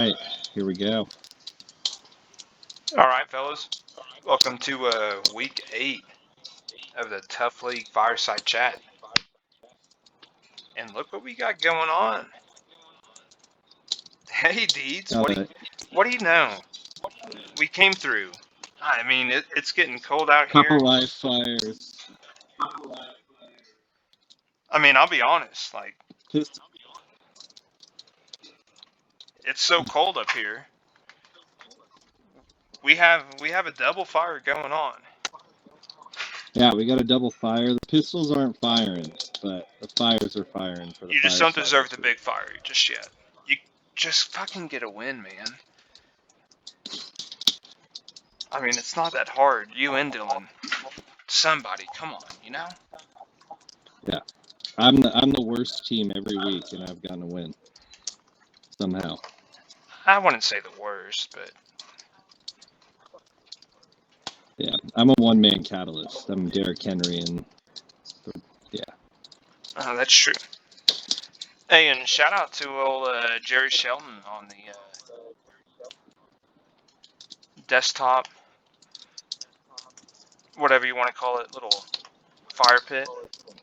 right, here we go. All right, fellas. Welcome to week 8 of the Tuff League Fireside Chat. And look what we got going on. Hey, Deeds, what do you know? We came through. I mean, it's getting cold out here. Couple live fires. I mean, I'll be honest. Like, Just, it's so cold up here. We have a double fire going on. yeah, we got a double fire. The pistols aren't firing, but the fires are firing for the You just don't Fireside deserve this the week. big fire just yet. You just fucking get a win, man. I mean, it's not that hard. You and Dylan. Somebody, come on, you know? Yeah, I'm the worst team every week, and I've gotten a win somehow. I wouldn't say the worst, but Yeah, I'm a one-man catalyst. I'm Derrick Henry, and yeah. that's true. Hey, and shout out to old Jerry Shelton on the desktop, whatever you want to call it, little fire pit.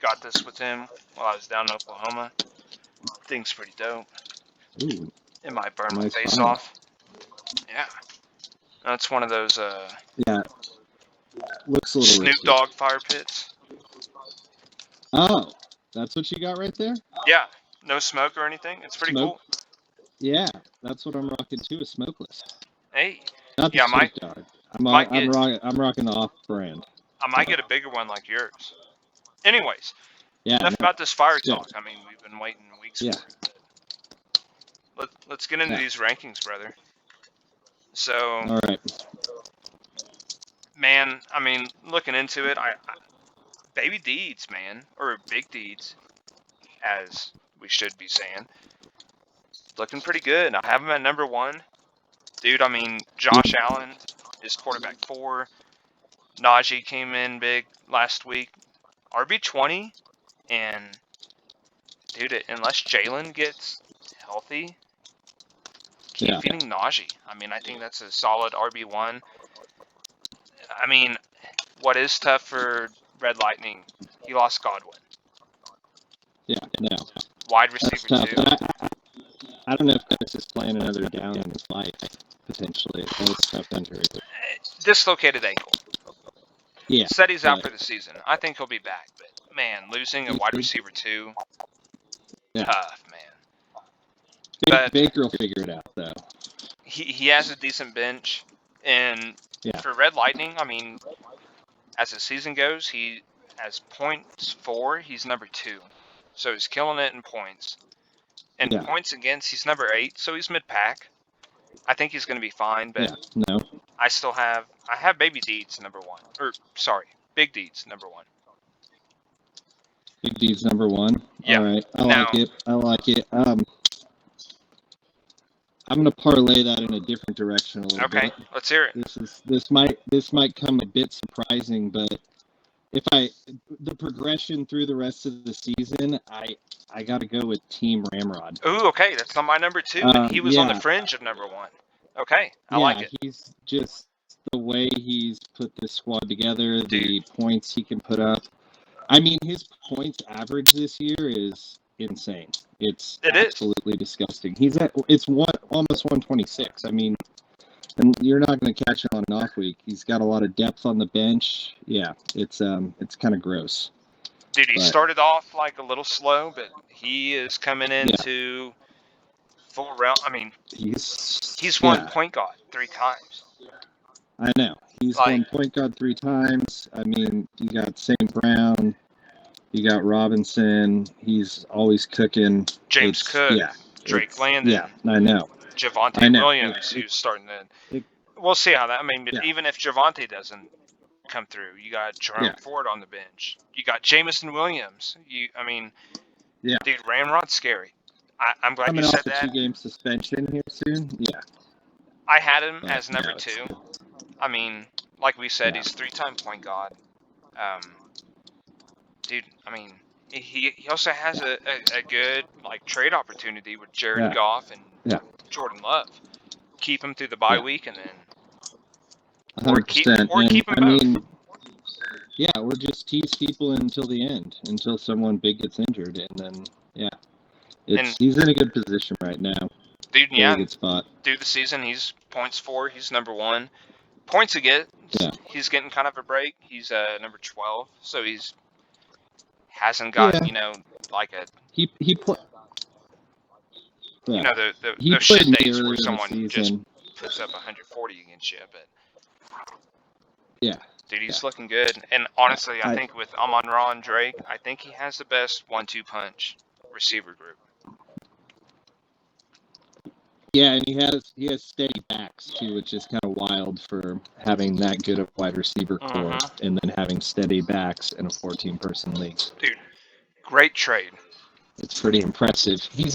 Got this with him while I was down in Oklahoma. Thing's pretty dope. Ooh, It might burn my nice face fire. off. Yeah. That's one of those Yeah, looks a little Snoop risky. Dogg fire pits. Oh, that's what you got right there? Yeah. No smoke or anything. It's pretty Smoke? cool. Yeah, that's what I'm rocking too, is smokeless. Hey. Not the Yeah, Snoop Dogg. I'm rocking the off-brand. I might get a bigger one like yours. Anyways, Yeah. enough about this fire Yeah. talk. I mean, we've been waiting weeks Yeah. for it. But let's get into these rankings, brother. So, All right. man, I mean, looking into it, I baby deeds, man, or big deeds, as we should be saying, looking pretty good. I have him at number 1. Dude, I mean, Josh Allen is quarterback 4. Najee came in big last week. RB20, and dude, unless Jalen gets healthy, keep feeding Najee. I mean, I think that's a solid RB1. I mean, what is tough for Red Lightning? He lost Godwin. Yeah, no. Wide receiver 2. I don't know if that's just playing another down in his life, potentially. That's tough injury. Dislocated ankle. Yeah. Said he's out for the season. I think he'll be back, but man, losing a wide receiver 2, tough, man. But Baker will figure it out, though. He has a decent bench, and for Red Lightning, I mean, as the season goes, he has points 4. He's number 2, so he's killing it in points. And points against, he's number 8, so he's mid-pack. I think he's going to be fine, but no. I have Baby Deeds number 1. Or, sorry, Big Deeds number 1. Big Deeds number 1? Yeah. All right. I like it. I'm going to parlay that in a different direction a little bit. Okay, let's hear it. This might come a bit surprising, but the progression through the rest of the season, I got to go with Team Ramrod. Ooh, okay, that's not my number 2, and he was on the fringe of number 1. Okay, I like it. He's just the way he's put this squad together, the points he can put up. I mean, his points average this year is insane. It's absolutely disgusting. It's almost 126. I mean, and you're not going to catch him on an off week. He's got a lot of depth on the bench. Yeah, it's kind of gross. Dude, he started off like a little slow, but he is coming into full round. I mean, he's won point guard 3 times. I know. He's won point guard 3 times. I mean, you got St. Brown. You got Robinson. He's always cooking. James Cook. Drake Landon. Yeah, I know. Javonte Williams, who's starting to. We'll see how that. I mean, even if Javonte doesn't come through, you got Jerome Ford on the bench. You got Jamison Williams. Dude, Ramrod's scary. I'm glad you said that. 2-game suspension here soon. Yeah. I had him as number 2. I mean, like we said, he's 3-time point guard. Dude, I mean, he also has a good trade opportunity with Jared Goff and Jordan Love. Keep him through the bye week, and then 100%. keep them both. Mean, yeah, or just tease people until the end, until someone big gets injured, and then he's in a good position right now. Dude, really good spot. Through the season, he's points 4. He's number 1. Points against, he's getting kind of a break. He's number 12, so he's hasn't got like a he put. Yeah. Those shit days where someone just puts up 140 against you, but dude, he's looking good. And honestly, I think with Amon-Ra and Drake, I think he has the best 1-2 punch receiver group. Yeah, and he has steady backs too, which is kind of wild for having that good of wide receiver core, and then having steady backs in a 14-person league. Dude, great trade. It's pretty impressive. He's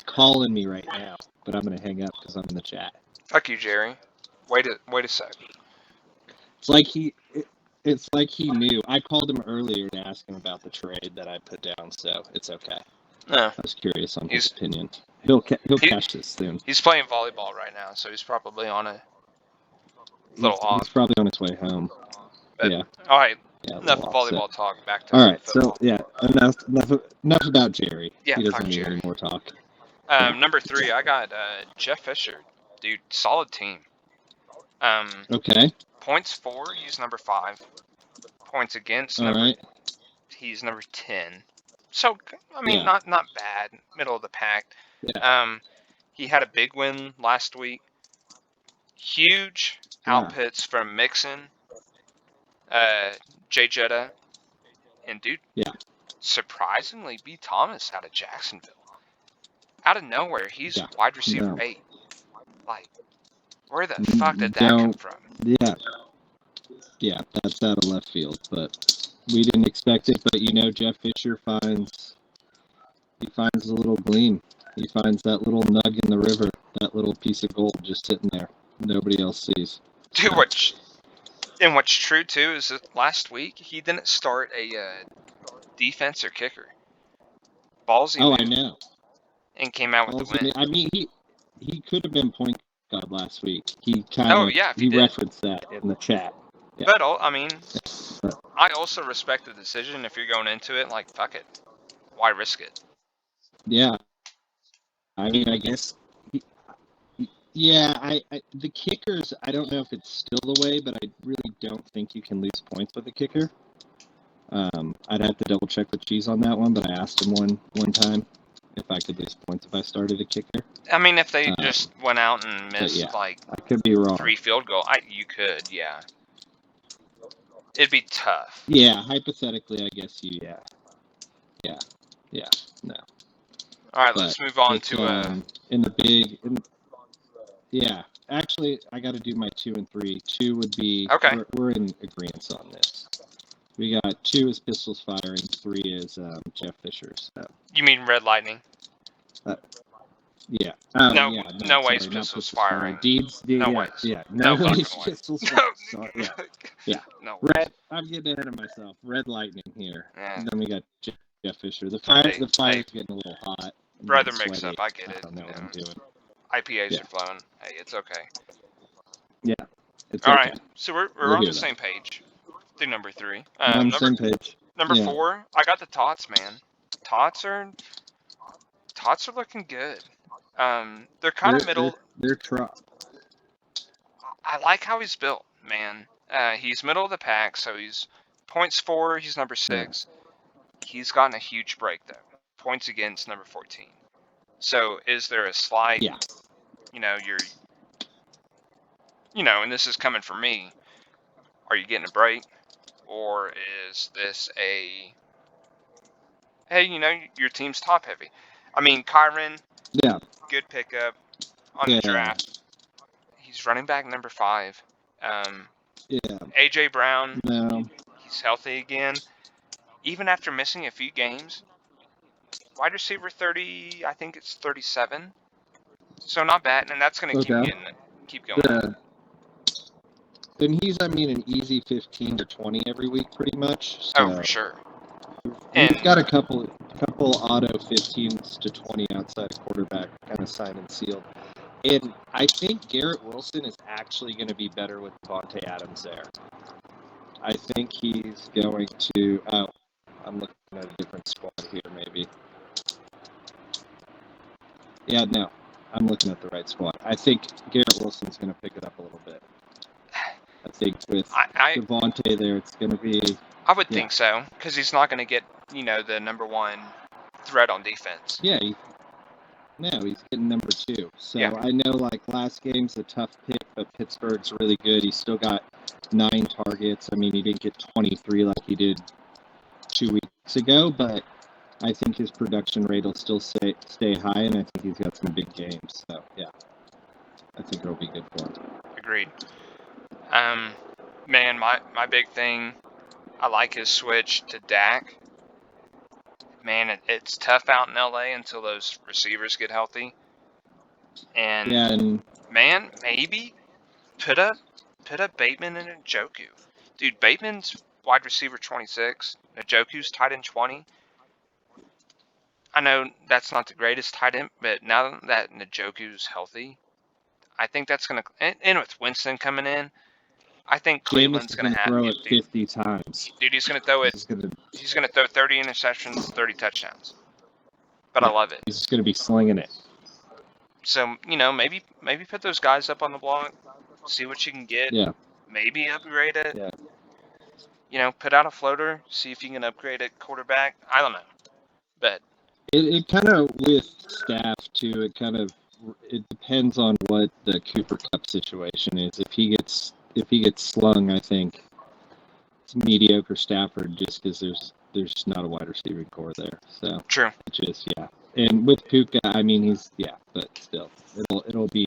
calling me right now, but I'm gonna hang up because I'm in the chat. Fuck you, Jerry. Wait a sec. It's like he knew. I called him earlier to ask him about the trade that I put down, so it's okay. I was curious on his opinion. He'll catch this soon. He's playing volleyball right now, so he's probably on a little off. He's probably on his way home. But, yeah. All right. Enough volleyball talk. Back to all right. football. So enough about Jerry. Yeah, he doesn't need any more talk. Number 3, I got Jeff Fisher. Dude, solid team. Okay. Points 4, he's number 5. Points against, he's number 10. So, I mean, not bad. Middle of the pack. Yeah. He had a big win last week. Huge outputs from Mixon, Jay Jetta, and dude, surprisingly, B. Thomas out of Jacksonville. Out of nowhere, he's wide receiver 8. Like, where the fuck did that come from? Yeah, that's out of left field, but we didn't expect it. But Jeff Fisher finds a little gleam. He finds that little nug in the river, that little piece of gold just sitting there. Nobody else sees. Dude, what's true too is that last week he didn't start a defense or kicker. Ballsy. Oh, I know. And came out with the win. I mean, he could have been point guard last week. He kind of he referenced that in the chat. Yeah. But I mean, I also respect the decision. If you're going into it, like, fuck it, why risk it? Yeah. I mean, I guess. Yeah, the kickers, I don't know if it's still the way, but I really don't think you can lose points with a kicker. I'd have to double check with Cheese on that one, but I asked him one time if I could lose points if I started a kicker. I mean, if they just went out and missed I could be wrong. 3 field goals, you could, yeah. It'd be tough. Yeah, hypothetically, I guess no. All right, let's move on to in the big. Yeah, actually, I got to do my 2 and 3. 2 would be We're in agreement on this. We got 2 is pistols firing, 3 is Jeff Fisher. So. You mean Red Lightning? Yeah. No way pistols firing. Deeds. No ways. Yeah. No ways pistols firing. Yeah. No. Red. I'm getting ahead of myself. Red Lightning here. Yeah. And then we got Jeff Fisher. The fire's getting a little hot. Brother mix up. I get it. I don't know what I'm doing. IPAs are flowing. Hey, it's okay. Yeah. It's all okay. right. So we're on the same page. Through number 3. On the same page. Number 4, I got the Tots, man. Tots are looking good. They're kind of middle. They're I like how he's built, man. He's middle of the pack, so he's points 4. He's number 6. He's gotten a huge break though. Points against number 14. So is there a slight? Yeah. And this is coming from me. Are you getting a break, or is this a? Hey, your team's top heavy. I mean, Kyron. Yeah. Good pickup on the draft. He's running back number 5. AJ Brown. No. He's healthy again. Even after missing a few games. Wide receiver 30, I think it's 37. So not bad, and that's going to keep going. Yeah. And he's, an easy 15 to 20 every week, pretty much. So for sure. He's got a couple full auto 15s to 20 outside quarterback, kind of signed and sealed. And I think Garrett Wilson is actually going to be better with Devontae Adams there. I think he's going to. Oh, I'm looking at a different squad here, maybe. Yeah, no, I'm looking at the right squad. I think Garrett Wilson's going to pick it up a little bit. I think with Devontae there, it's going to be. I would think so, because he's not going to get, the number one threat on defense. Yeah, he's getting number 2. So I know, like, last game's a tough pick, but Pittsburgh's really good. He's still got 9 targets. I mean, he didn't get 23 like he did 2 weeks ago, but I think his production rate will still stay high, and I think he's got some big games. So, yeah, I think it'll be good for him. Agreed. Man, my big thing, I like his switch to Dak. Man, it's tough out in LA until those receivers get healthy. And man, maybe put up Bateman and Njoku. Dude, Bateman's wide receiver 26. Njoku's tight end 20. I know that's not the greatest tight end, but now that Njoku's healthy, I think that's going to... And with Winston coming in, I think Cleveland's going to have... throw it 50 times. Dude, he's going to throw it... He's going to throw 30 interceptions, 30 touchdowns. But I love it. He's going to be slinging it. So, maybe put those guys up on the block, see what you can get. Yeah. Maybe upgrade it. Yeah. Put out a floater, see if you can upgrade at quarterback. I don't know. But... It kind of, with staff, too, it depends on what the Cooper Kupp situation is. If he gets slung, I think it's mediocre Stafford just because there's not a wide receiving core there. So true. And with Puka, I mean but still, it'll be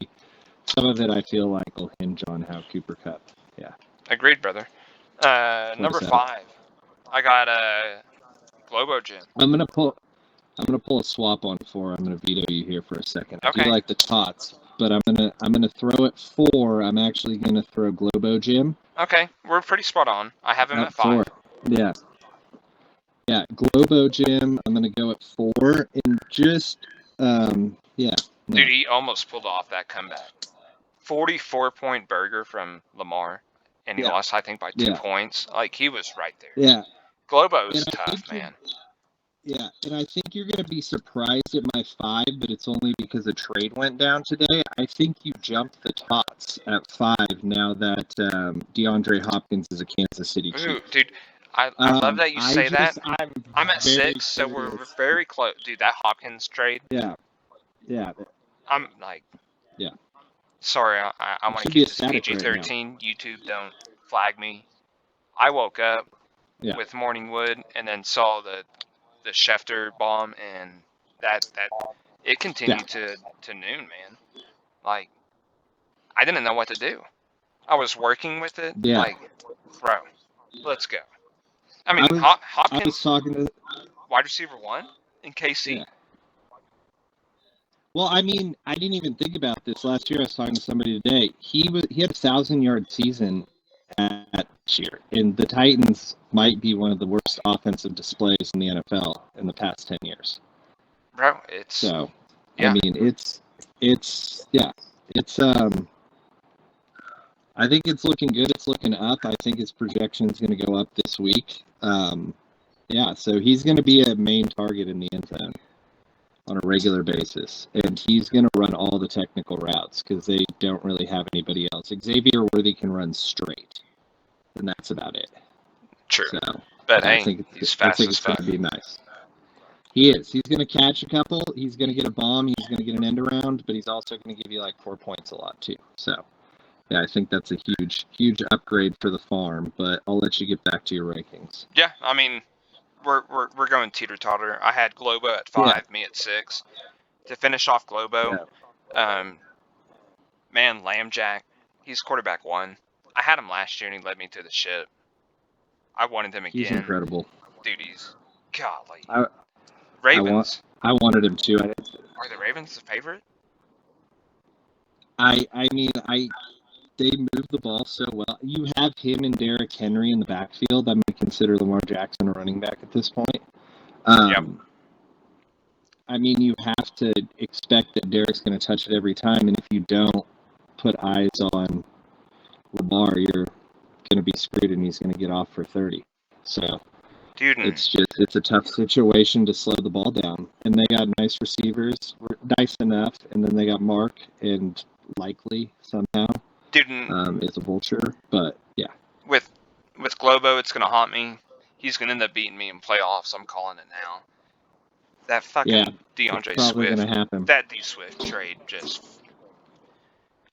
some of it. I feel like will hinge on how Cooper Kupp. Yeah. Agreed, brother. Number 5, I got Globo Gym. I'm gonna pull a swap on 4. I'm gonna veto you here for a second. Okay. I do like the tots, but I'm gonna throw it 4. I'm actually gonna throw Globo Gym. Okay, we're pretty spot on. I have him at 5. 4. Yeah, Globo Gym. I'm gonna go at 4, and just Dude, he almost pulled off that comeback. 44-point burger from Lamar, and he lost, I think, by 2 points. Like, he was right there. Yeah. Globo's tough, man. Yeah, and I think you're going to be surprised at my 5, but it's only because a trade went down today. I think you jumped the tots at 5 now that DeAndre Hopkins is a Kansas City Chief. Ooh, dude, I love that you say that. I'm at 6, so we're very close. Dude, that Hopkins trade. Yeah. I'm like... Yeah. Sorry, I want to keep this PG-13. Right, YouTube, don't flag me. I woke up with morning wood and then saw the Schefter bomb, and that it continued to noon, man. Like, I didn't know what to do. I was working with it. Yeah. Like, bro, let's go. I mean, Hopkins, I was talking to wide receiver 1 in KC. Yeah. Well, I mean, I didn't even think about this. Last year I was talking to somebody today. He had a 1,000-yard season at this year, and the Titans might be one of the worst offensive displays in the NFL in the past 10 years. Bro, it's... So, yeah. I mean, it's I think it's looking good. It's looking up. I think his projection is going to go up this week. So he's going to be a main target in the end zone on a regular basis, and he's going to run all the technical routes because they don't really have anybody else. Xavier Worthy can run straight, and that's about it. True. So, but hey, he's fast as fuck. Going to be nice. He is. He's going to catch a couple. He's going to get a bomb. He's going to get an end around, but he's also going to give you like 4 points a lot too. So, yeah, I think that's a huge upgrade for the farm. But I'll let you get back to your rankings. Yeah, I mean, we're going teeter-totter. I had Globo at 5, me at 6. To finish off Globo, man, Lambjack, he's quarterback 1. I had him last year, and he led me to the ship. I wanted him again. He's incredible. Dude, he's golly. Ravens. I wanted him too. Are the Ravens the favorite? I mean, they move the ball so well. You have him and Derrick Henry in the backfield. I'm going to consider Lamar Jackson a running back at this point. I mean, you have to expect that Derek's going to touch it every time, and if you don't put eyes on Lamar, you're going to be screwed, and he's going to get off for 30. So it's a tough situation to slow the ball down. And they got nice receivers, nice enough, and then they got Mark and likely somehow is a vulture. But yeah, with Globo, it's going to haunt me. He's going to end up beating me in playoffs. I'm calling it now. That fucking DeAndre Swift, that D Swift trade just.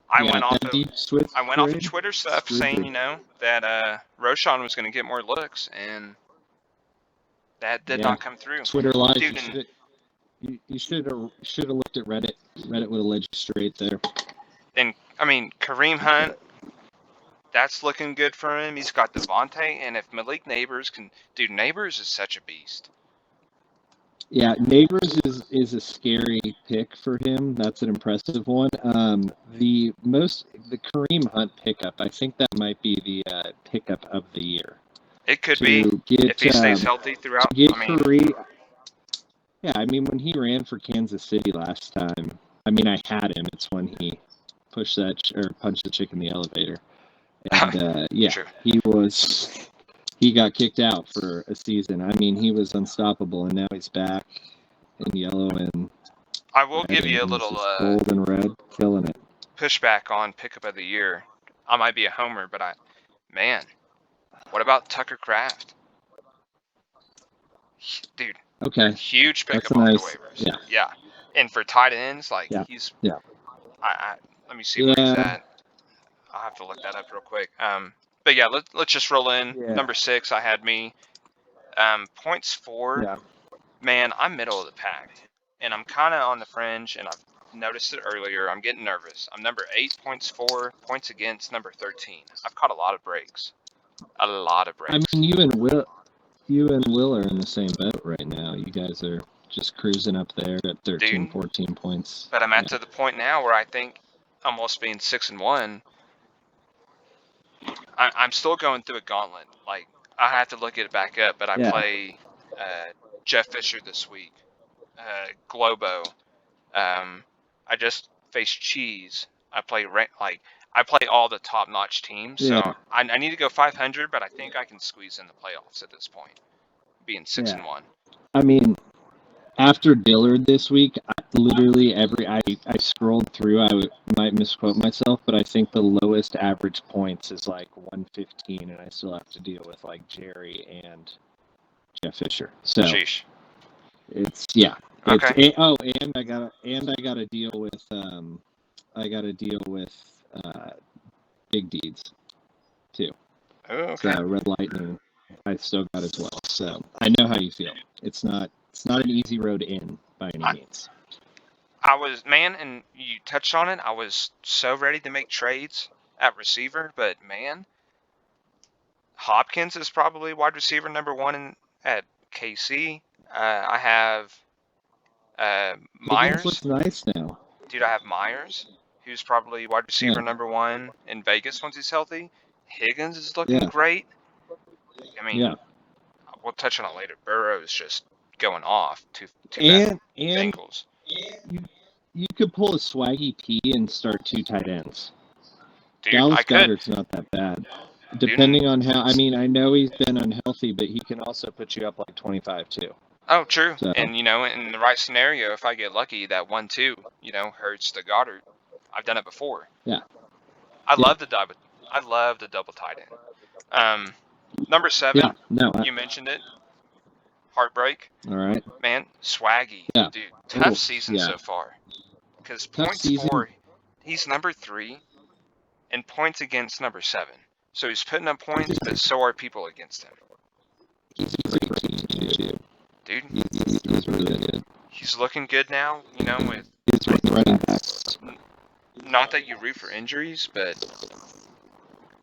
I went off of Twitter stuff saying, you know, that Roshan was going to get more looks, and that did not come through. Twitter live. You should have looked at Reddit. Reddit would have led you straight there. And I mean, Kareem Hunt, that's looking good for him. He's got Devontae, and if Malik Neighbors can, dude, Neighbors is such a beast. Yeah, Neighbors is a scary pick for him. That's an impressive one. The Kareem Hunt pickup, I think that might be the pickup of the year. It could be if he stays healthy throughout. Kareem, yeah, I mean when he ran for Kansas City last time, I mean I had him. It's when he punched the chick in the elevator, and He got kicked out for a season. I mean, he was unstoppable, and now he's back in yellow and. I will give you a little gold and red, killing it. Pushback on pickup of the year. I might be a homer, but what about Tucker Kraft? Dude. Okay. Huge pickup off the waivers. Yeah. And for tight ends, he's. Yeah. Let me see where he's at. I'll have to look that up real quick. But yeah, let's just roll in. Yeah. Number 6, I had me. Points 4. Yeah. Man, I'm middle of the pack, and I'm kind of on the fringe. And I've noticed it earlier. I'm getting nervous. I'm number 8, points 4, points against number 13. I've caught a lot of breaks. I mean, you and Will are in the same boat right now. You guys are just cruising up there at 13, 14 points. But I'm at to the point now where I think almost being 6-1. I'm still going through a gauntlet. Like, I have to look it back up, but I play Jeff Fisher this week, Globo. I just faced Cheese. I play all the top-notch teams. So I need to go 500, but I think I can squeeze in the playoffs at this point, being 6-1. I mean, after Dillard this week, I scrolled through. I might misquote myself, but I think the lowest average points is like 115, and I still have to deal with like Jerry and Jeff Fisher. So sheesh. It's okay. And I gotta deal with Big Deeds too. Oh, okay. So Red Lightning, I still got as well. So I know how you feel. It's not an easy road in by any means. I was, and you touched on it, I was so ready to make trades at receiver, but man, Hopkins is probably wide receiver number 1 at KC. I have Myers. Looks nice now. Dude, I have Myers, who's probably wide receiver number 1 in Vegas once he's healthy. Higgins is looking great. I mean, we'll touch on it later. Burrow is just going off to Bengals. You could pull a Swaggy P and start 2 tight ends. Dude, Dallas Goedert's not that bad. Depending on how, I mean, I know he's been unhealthy, but he can also put you up like 25 too. Oh, true. So. And, in the right scenario, if I get lucky, that 1-2, hurts the Goddard. I've done it before. Yeah. I love the double tight end. Number 7, you mentioned it. Heartbreak. All right. Man, Swaggy. Yeah. Dude, tough season so far. Because points 4, he's number 3, and points against number 7. So he's putting up points, but so are people against him. Dude, he's really good. He's looking good now, with running backs. Not that you root for injuries, but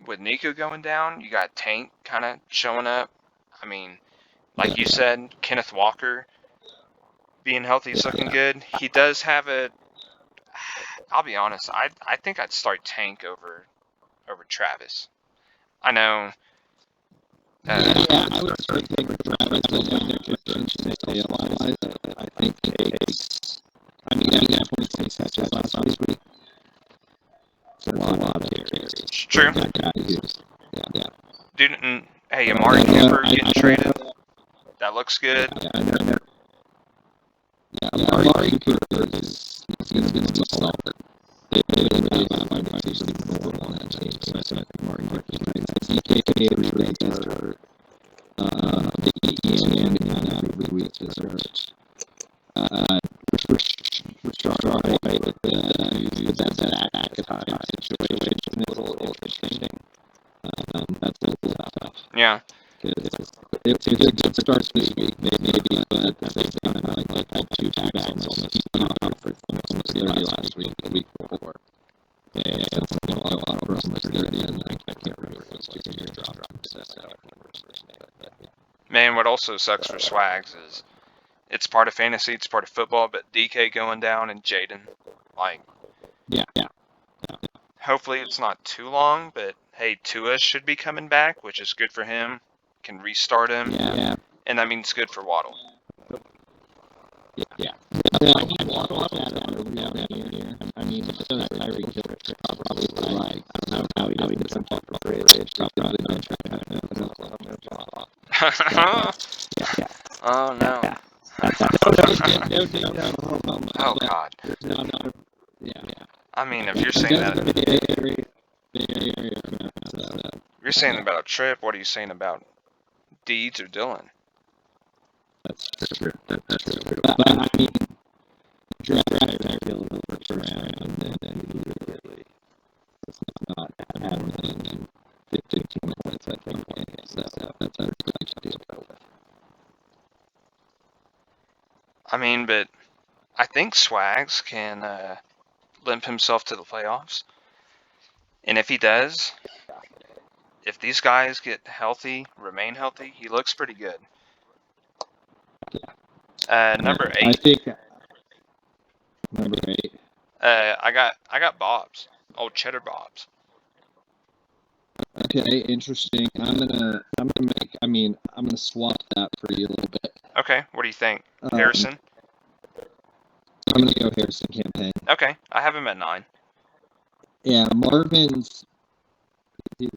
with Nico going down, you got Tank kind of showing up. I mean, like you said, Kenneth Walker being healthy is looking good. He does have I'll be honest, I think I'd start Tank over Travis. I know. I would start Tank over Travis. I think I mean, he got 26 touches last week. It's a lot of carries. True. That guy is, yeah. Dude, and hey, Amari Cooper getting traded. That looks good. Yeah, I know. Yeah, Amari Cooper is going to be solid. They really have my team number one on that team, so I think Amari Cooper's nice. DK really does hurt. And every week does hurt. We're starting right with that Akataya situation. It's a little interesting. That's a little tough. Yeah. It's a good start this week, maybe, but at the same time, like had 2 tackles almost for almost 30 last week, the week before. And a lot of almost 30, and I can't remember if it was 2 year drop. Man, what also sucks for Swags is it's part of fantasy, it's part of football, but DK going down and Jaden, like, yeah. Hopefully it's not too long, but hey, Tua should be coming back, which is good for him. Can restart him. Yeah. And that means good for Waddle. Yeah. No, I need Waddle down here. I mean, so that Tyreek Hill probably like, I don't know how he gets some type of bridge. Probably not trying to Yeah. Oh, no. No. Oh, God. No. Yeah. I mean, if you're saying that, you're saying about a trip, what are you saying about Deeds or Dylan? That's true. But I mean, draft Tyreek first round, and then really, it's not having him 15 points, I think. So that's a good deal. I mean, but I think Swags can limp himself to the playoffs. And if he does, if these guys get healthy, remain healthy, he looks pretty good. Number 8. I think number 8. I got Bob's. Old Cheddar Bob's. Okay, interesting. I'm gonna swap that for you a little bit. Okay, what do you think? Harrison? I'm gonna go Harrison campaign. Okay, I have him at 9. Yeah, Marvin's in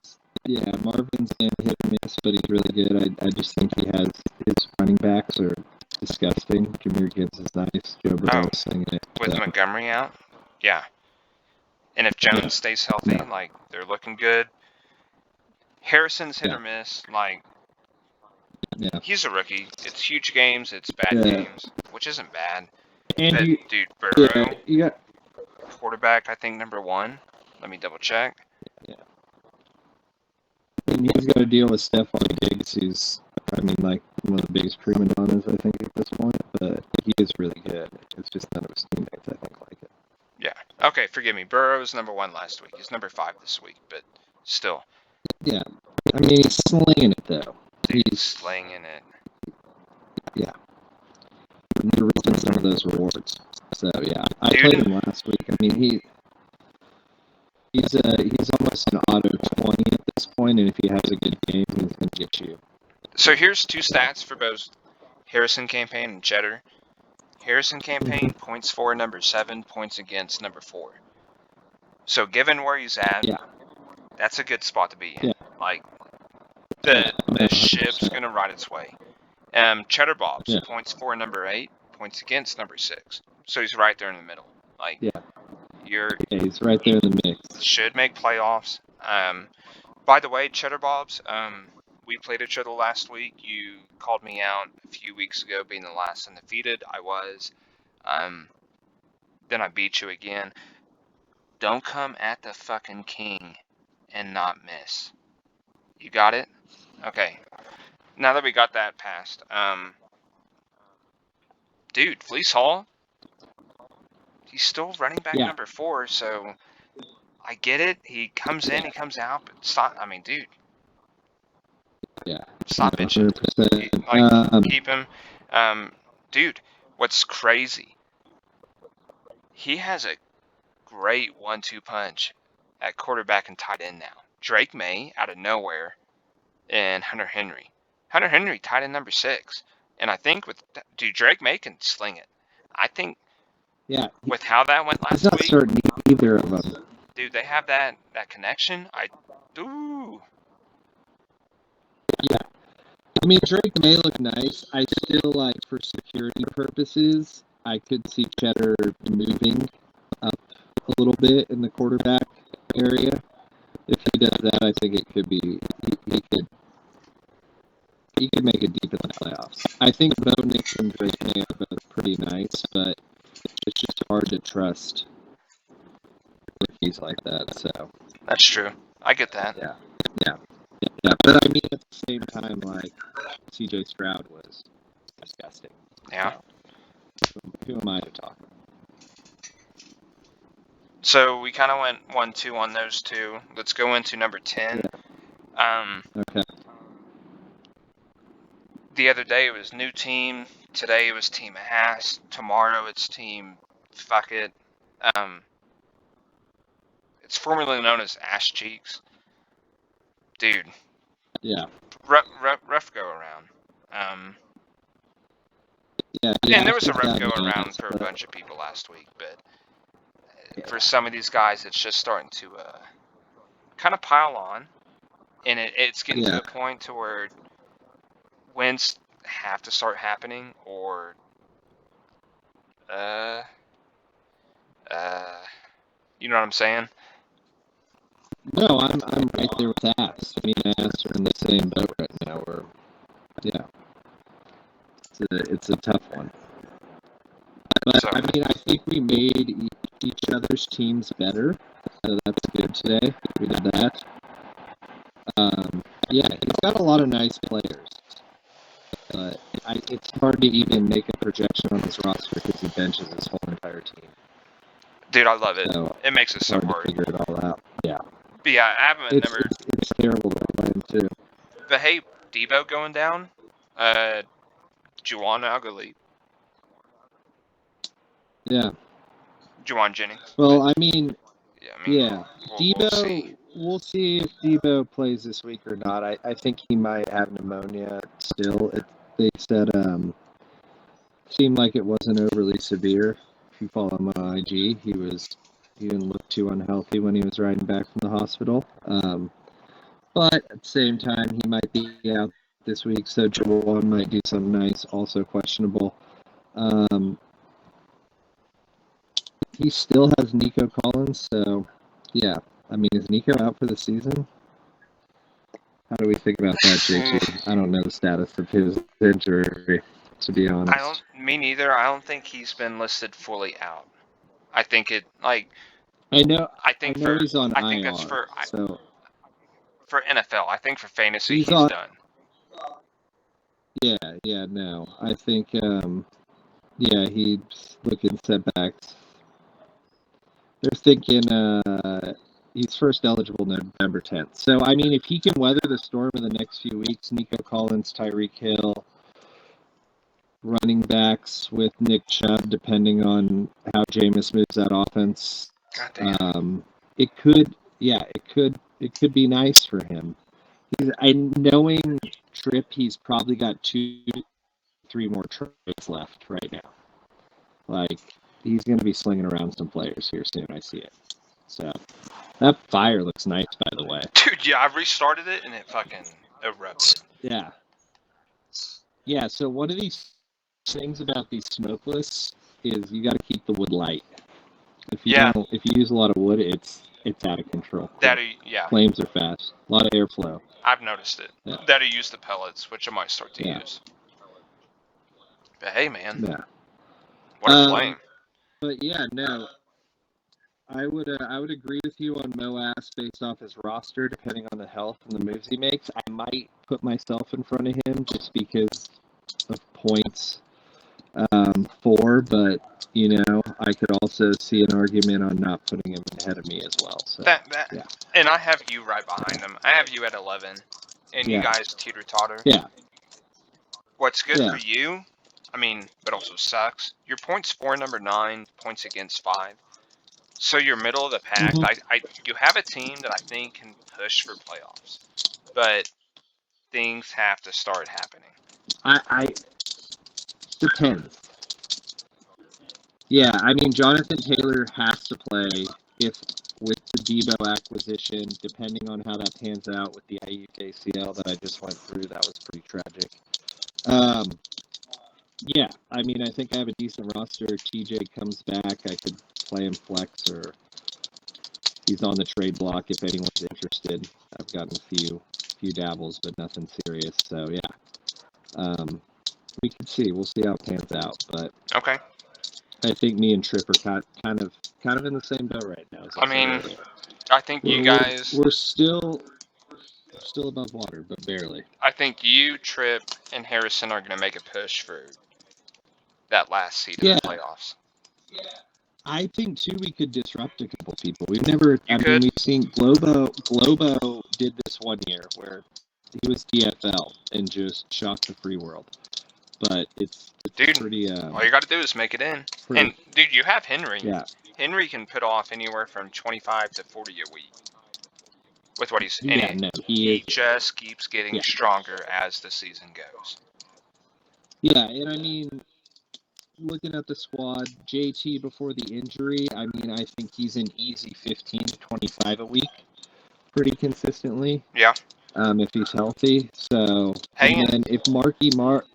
hit or miss, but he's really good. I just think his running backs are disgusting. Jameer Gibbs is nice. Joe Burrow is singing it. With Montgomery out? Yeah. And if Jones stays healthy, like, they're looking good. Harrison's hit or miss, like, he's a rookie. It's huge games, it's bad games, which isn't bad. And dude, Burrow, you got quarterback, I think, number 1. Let me double check. Yeah. I mean, he's got to deal with Stephon Diggs, who's, like one of the biggest prima donnas, I think, at this point. But he is really good. It's just none of his teammates, I think, like it. Yeah. Okay, forgive me. Burrow was number 1 last week. He's number 5 this week, but still. Yeah. I mean, he's slinging it, though. He's slinging it. Yeah. You're reaping some of those rewards. So, yeah. I played him last week. I mean, he's almost an auto 20 at this point, and if he has a good game, he's going to get you. So here's 2 stats for both Harrison campaign and Cheddar. Harrison campaign, points for number 7, points against number 4. So given where he's at, that's a good spot to be in. Yeah. Like, the ship's going to ride its way. Cheddar Bob's, points for number 8, points against number 6. So he's right there in the middle. Like, he's right there in the mix. Should make playoffs. By the way, Cheddar Bob's, we played each other last week. You called me out a few weeks ago being the last undefeated. I was. Then I beat you again. Don't come at the fucking king and not miss. You got it? Okay. Now that we got that passed, dude, Fleece Hall, he's still running back number 4, so I get it. He comes in, he comes out, but stop. I mean, dude. Yeah. Stop bitching. Like, keep him. Dude, what's crazy? He has a great 1-2 punch at quarterback and tight end now. Drake May out of nowhere, and Hunter Henry. Hunter Henry tight end number 6, and I think Drake May can sling it. I think Yeah. With how that went He's last not week, starting either of them. dude, they have that connection. Yeah. I mean, Drake may look nice. I still, like, for security purposes, I could see Cheddar moving up a little bit in the quarterback area. If he does that, I think it could be he could make it deep in the playoffs. I think Bo Nix and Drake may are both pretty nice, but it's just hard to trust rookies like that. So that's true. I get that. yeah. But I mean, at the same time, like C.J. Stroud was disgusting. Yeah. So, who am I to talk? So we kind of went 1-2 on those two. Let's go into number 10. Yeah. Okay. The other day it was new team. Today it was team ass. Tomorrow it's team fuck it. It's formerly known as ass cheeks. Dude. Yeah. Rough go around. Yeah. And there was a rough go around for a bunch of people last week, but for some of these guys, it's just starting to kind of pile on, and it's getting to the point to where wins have to start happening, or you know what I'm saying? No, I'm right there with Ass. Me and Ass are in the same boat right now. It's a tough one. But, I mean, I think we made each other's teams better, so that's good today. We did that. Yeah, he's got a lot of nice players, but it's hard to even make a projection on his roster because he benches his whole entire team. Dude, I love it. So it makes it so hard to figure it all out. Yeah. But yeah, I haven't never. It's terrible to play him too. But hey, Debo going down. Juwan Algali. Yeah. Juwan Jennings. Well, I mean, Debo. We'll see if Debo plays this week or not. I think he might have pneumonia still. They said seemed like it wasn't overly severe. If you follow him on IG, he didn't look too unhealthy when he was riding back from the hospital. But at the same time, he might be out this week, so Jawan might do something nice. Also questionable. He still has Nico Collins, so yeah. I mean, is Nico out for the season? How do we think about that, JT? I don't know the status of his injury, to be honest. Me neither. I don't think he's been listed fully out. I think it I know he's on IR. I think that's for NFL. I think for fantasy he's done. Yeah, no. I think he's looking setbacks. They're thinking he's first eligible November 10th. So, I mean, if he can weather the storm in the next few weeks, Nico Collins, Tyreek Hill, running backs with Nick Chubb, depending on how Jameis moves that offense, it could be nice for him. Knowing Tripp, he's probably got 2-3 more trades left right now. Like, he's going to be slinging around some players here soon. I see it. So, that fire looks nice, by the way. Dude, yeah, I restarted it and it fucking erupted. Yeah. Yeah, so one of these things about these smokeless is you got to keep the wood light. If you use a lot of wood, it's out of control. Flames are fast. A lot of airflow. I've noticed it. Yeah. That use the pellets, which I might start to use. But hey, man. Yeah. What a flame. But yeah, no. I would agree with you on Moas based off his roster, depending on the health and the moves he makes. I might put myself in front of him just because of points for, but I could also see an argument on not putting him ahead of me as well. So yeah. And I have you right behind him. I have you at 11, and you guys teeter-totter. Yeah. What's good for you, but also sucks, your points for number 9, points against 5. So you're middle of the pack. Mm-hmm. You have a team that I think can push for playoffs, but things have to start happening. Depends. Yeah, I mean, Jonathan Taylor has to play if with the Debo acquisition, depending on how that pans out with the IU ACL that I just went through, that was pretty tragic. Yeah, I mean, I think I have a decent roster. TJ comes back, I could play him flex, or he's on the trade block if anyone's interested. I've gotten a few dabbles, but nothing serious. So yeah, we can see. We'll see how it pans out. But Okay. I think me and Trip are kind of in the same boat right now. I mean, I think you guys. We're still above water, but barely. I think you, Trip, and Harrison are going to make a push for that last seed in the playoffs. I think too we could disrupt a couple people. We've never. We've seen Globo did this one year where he was DFL and just shocked the free world. But it's pretty. All you got to do is make it in. And dude, you have Henry. Yeah. Henry can put off anywhere from 25 to 40 a week with what he's in. Yeah, no, he just keeps getting stronger as the season goes. Yeah, and I mean, looking at the squad, JT before the injury, I mean, I think he's an easy 15 to 25 a week, pretty consistently. Yeah. If he's healthy. So, and then if Marky Mark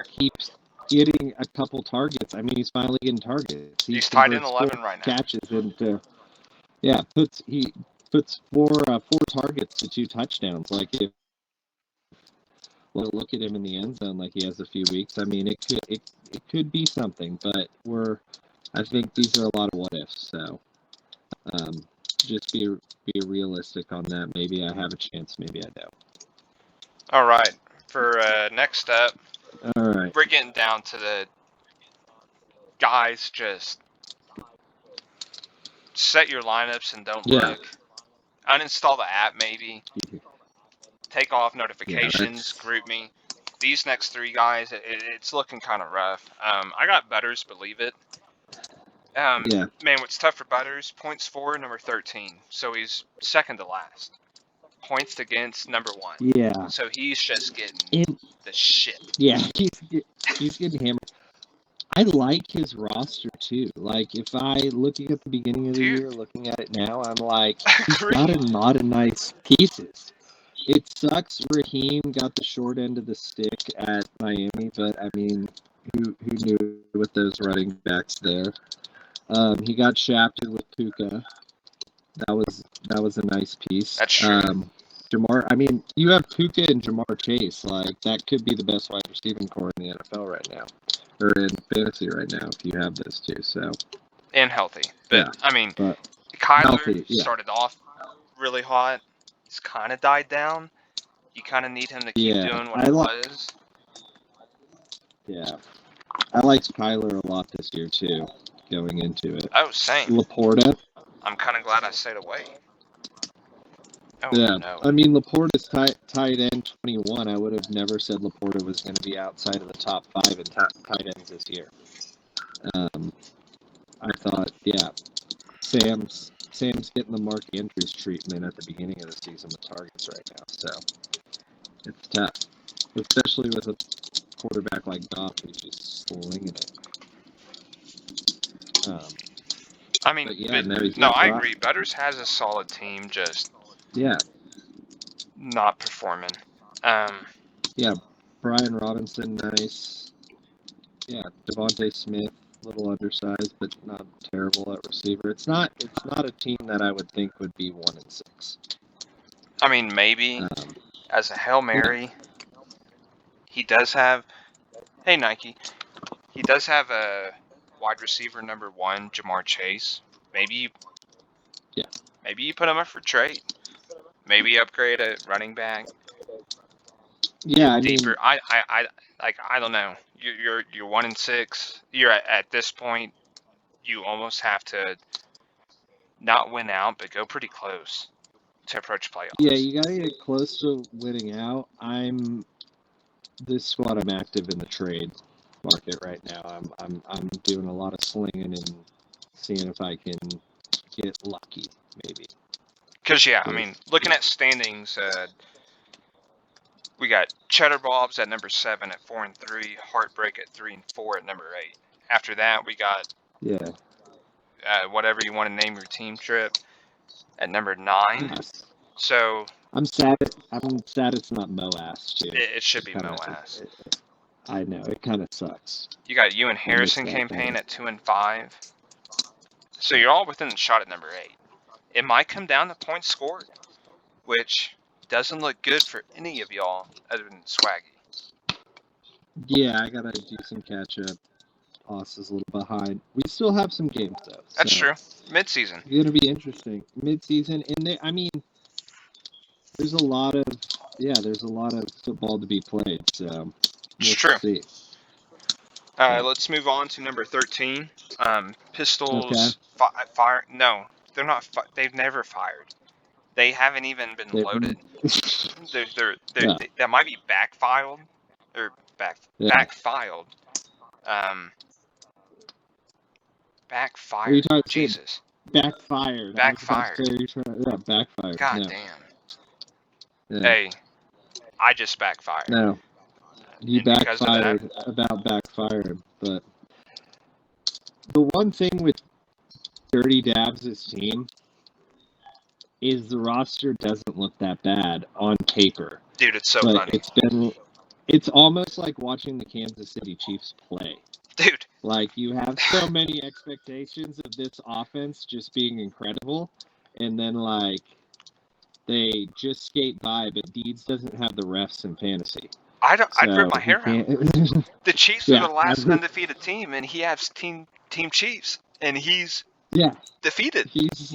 keeps getting a couple targets, I mean, he's finally getting targets. He's tied in 11 right now. Catches into, puts four targets to 2 touchdowns. Like if look at him in the end zone like he has a few weeks. I mean, it could be something, but I think these are a lot of what ifs. So, just be realistic on that. Maybe I have a chance, maybe I don't. All right. For next up, all right, we're getting down to the guys. Just set your lineups and don't look. Uninstall the app, maybe. Take off notifications. Group me. These next 3 guys, it's looking kind of rough. I got Butters, believe it. Man, what's tough for Butters? Points for number 13, so he's second to last. Points against number 1. Yeah. So he's just getting the shit. Yeah, he's getting hammered. I like his roster too. Like if I looking at the beginning of the year, looking at it now, I'm like, he's got a lot of nice pieces. It sucks Raheem got the short end of the stick at Miami, but I mean, who knew with those running backs there? He got shafted with Puka. That was a nice piece. That's true. Jamar, I mean, you have Puka and Jamar Chase. Like that could be the best wide receiving core in the NFL right now, or in fantasy right now if you have those two. So and healthy, but I mean, Kyler started off really hot. He's kind of died down. You kind of need him to keep doing what he was. Yeah, I liked Kyler a lot this year too, going into it. Oh, same. Laporta. I'm kind of glad I stayed away. Oh, yeah, no. I mean, Laporta's tight end 21. I would have never said Laporta was going to be outside of the top 5 in tight ends this year. I thought, Sam's getting the Mark Andrews treatment at the beginning of the season with targets right now, so it's tough, especially with a quarterback like Goff who's just slinging it. I mean, I agree. Butters has a solid team, just not performing. Brian Robinson, nice. Yeah, Devontae Smith, a little undersized, but not terrible at receiver. It's not a team that I would think would be 1-6. I mean, maybe as a Hail Mary, he does have. Hey, Nike, he does have a wide receiver number 1, Jamar Chase. Maybe you put him up for trade. Maybe upgrade a running back. Yeah, deeper. I don't know. You're 1-6. You're at this point. You almost have to not win out, but go pretty close to approach playoffs. Yeah, you gotta get close to winning out. This squad. I'm active in the trade market right now. I'm doing a lot of slinging and seeing if I can get lucky, maybe. Because I mean, looking at standings, we got Cheddar Bobs at number 7 at 4-3, Heartbreak at 3-4 at number 8. After that, we got whatever you want to name your team trip at number 9. Yes. So I'm sad it's not Moas too. it should be Moas. I know, it kind of sucks. You got you and Harrison campaign at 2 and 5. So you're all within the shot at number 8. It might come down to points scored, which doesn't look good for any of y'all other than Swaggy. Yeah, I gotta do some catch up. Austin's a little behind. We still have some games though. That's true. Mid-season. It's gonna be interesting. Mid-season, and there's a lot of football to be played. So It's true. See. Let's move on to number 13. Pistols fire. No, they're not. They've never fired. They haven't even been loaded. That might be backfiled or backfiled. Backfired. Jesus. Backfired. Backfired. Backfired. God damn. Yeah. Hey, I just backfired. No. You backfired about backfired, but the one thing with Dirty Dabs' team is the roster doesn't look that bad on paper. Dude, it's so funny. It's almost like watching the Kansas City Chiefs play. Dude. Like, you have so many expectations of this offense just being incredible, and then, like, they just skate by, but Deeds doesn't have the refs in fantasy. I'd rip my hair out. The Chiefs are the last undefeated team, and he has Team Chiefs, and he's defeated. He's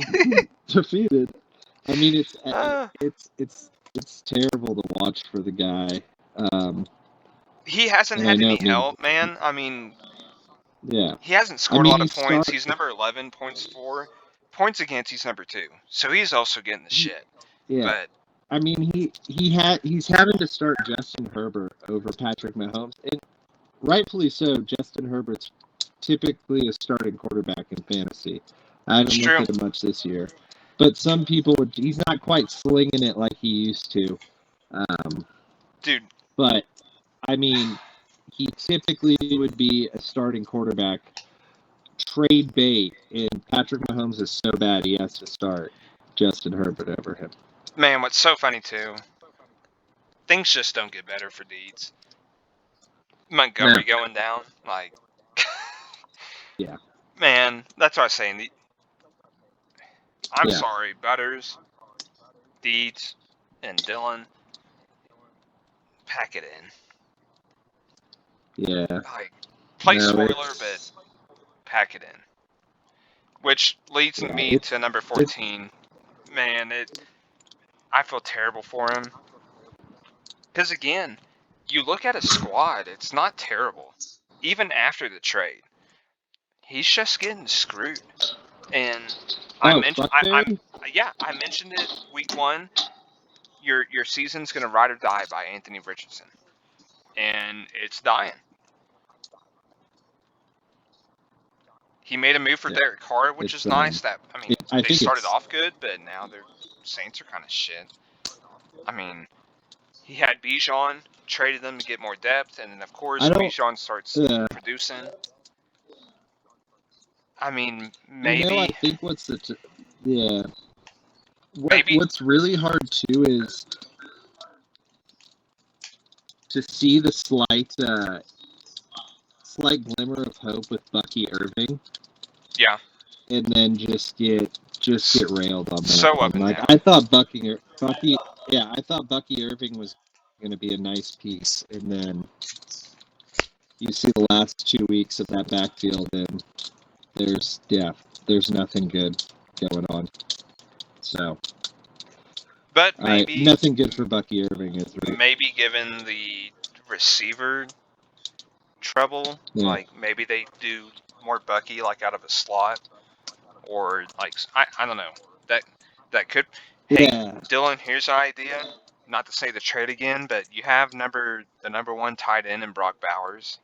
defeated. I mean, it's terrible to watch for the guy. He hasn't had any help, man. I mean, he hasn't scored a lot of points. He's number 11, points for. Points against, he's number 2. So he's also getting the shit. Yeah. But I mean, he's having to start Justin Herbert over Patrick Mahomes, and rightfully so. Justin Herbert's typically a starting quarterback in fantasy. I haven't looked at him much this year, but some people he's not quite slinging it like he used to. Dude. But I mean, he typically would be a starting quarterback. Trade bait, and Patrick Mahomes is so bad he has to start Justin Herbert over him. Man, what's so funny too, things just don't get better for Deeds. Montgomery going down, like, yeah. Man, that's what I was saying. I'm sorry, Butters, Deeds, and Dylan, pack it in. Yeah. Like, play spoiler, but pack it in. Which leads me to number 14. Man, I feel terrible for him. Because again, you look at a squad, it's not terrible. Even after the trade. He's just getting screwed. And I mentioned it week 1. Your season's gonna ride or die by Anthony Richardson. And it's dying. He made a move for Derek Carr, which is nice. They started off good, but now their Saints are kind of shit. I mean, he had Bijan, traded them to get more depth, and then of course Bijan starts producing. I mean, maybe. I think what's what's really hard too is to see the slight glimmer of hope with Bucky Irving. Yeah. And then just get railed on that. So up and down. I thought Bucky Irving was going to be a nice piece, and then you see the last 2 weeks of that backfield, and there's nothing good going on. So, but maybe nothing good for Bucky Irving is right. Maybe given the receiver trouble, like maybe they do more Bucky like out of a slot, or like I don't know. That could. Hey, Dylan, here's an idea. Not to say the trade again, but you have the number 1 tight end in Brock Bowers.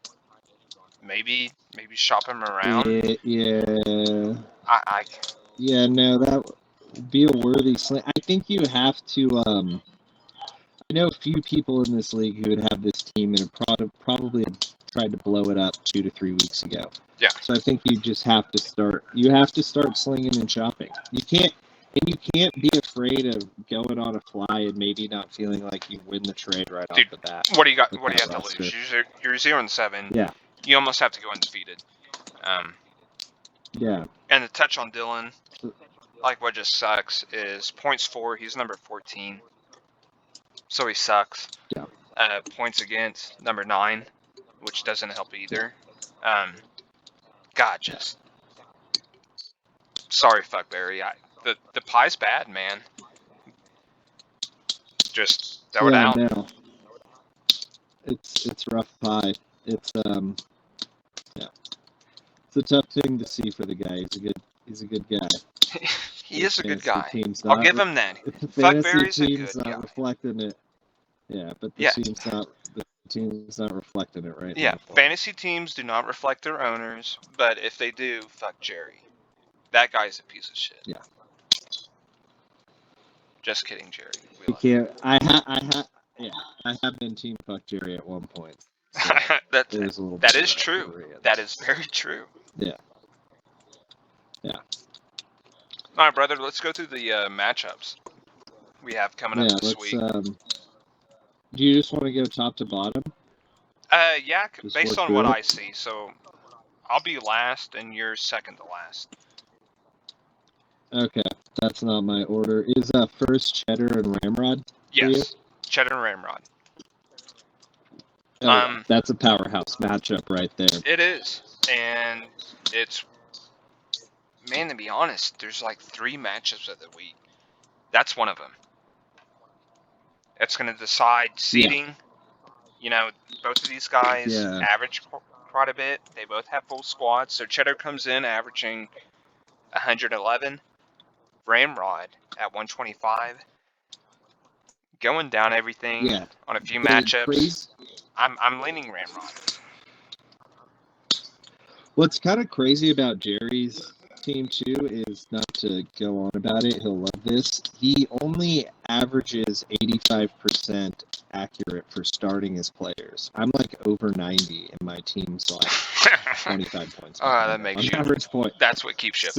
Maybe shop him around. Yeah. That would be a worthy slant. I think you have to. I know a few people in this league who would have this team in probably a tried to blow it up 2 to 3 weeks ago. Yeah. So I think you just have to start. You have to start slinging and chopping. You can't be afraid of going on a fly and maybe not feeling like you win the trade right off the bat. What do you got? What do you have to lose? You're 0-7. Yeah. You almost have to go undefeated. Yeah. And the touch on Dylan, like what just sucks is points for. He's number 14, so he sucks. Yeah. Points against number 9, which doesn't help either. God, just sorry, fuckberry. The pie's bad, man. Just throw it out. No. It's rough pie. It's It's a tough thing to see for the guy. He's a good guy. He is a good guy. I'll give him that. Fuckberry's a good not guy. reflecting it. Yeah, but the team's not reflecting it right now. Yeah, fantasy teams do not reflect their owners, but if they do, fuck Jerry. That guy's a piece of shit. Yeah. Just kidding, Jerry. I have been team fuck Jerry at one point. So that is true. That is very true. Yeah. Yeah. All right, brother. Let's go through the matchups we have coming up this week. Do you just want to go top to bottom? Yeah, based on what I see. So I'll be last, and you're second to last. Okay, that's not my order. Is first Cheddar and Ramrod? Yes, Cheddar and Ramrod. That's a powerhouse matchup right there. It is, and it's, man, to be honest, there's like 3 matchups of the week. That's one of them. It's going to decide seeding. Yeah. You know, both of these guys average quite a bit. They both have full squads. So Cheddar comes in averaging 111. Ramrod at 125. Going down everything on a few matchups. I'm leaning Ramrod. What's kind of crazy about Jerry's team too is, not to go on about it, he'll love this, he only averages 85% accurate for starting his players. I'm like over 90 and my team's like 25 points. That makes you average point. That's what keeps you.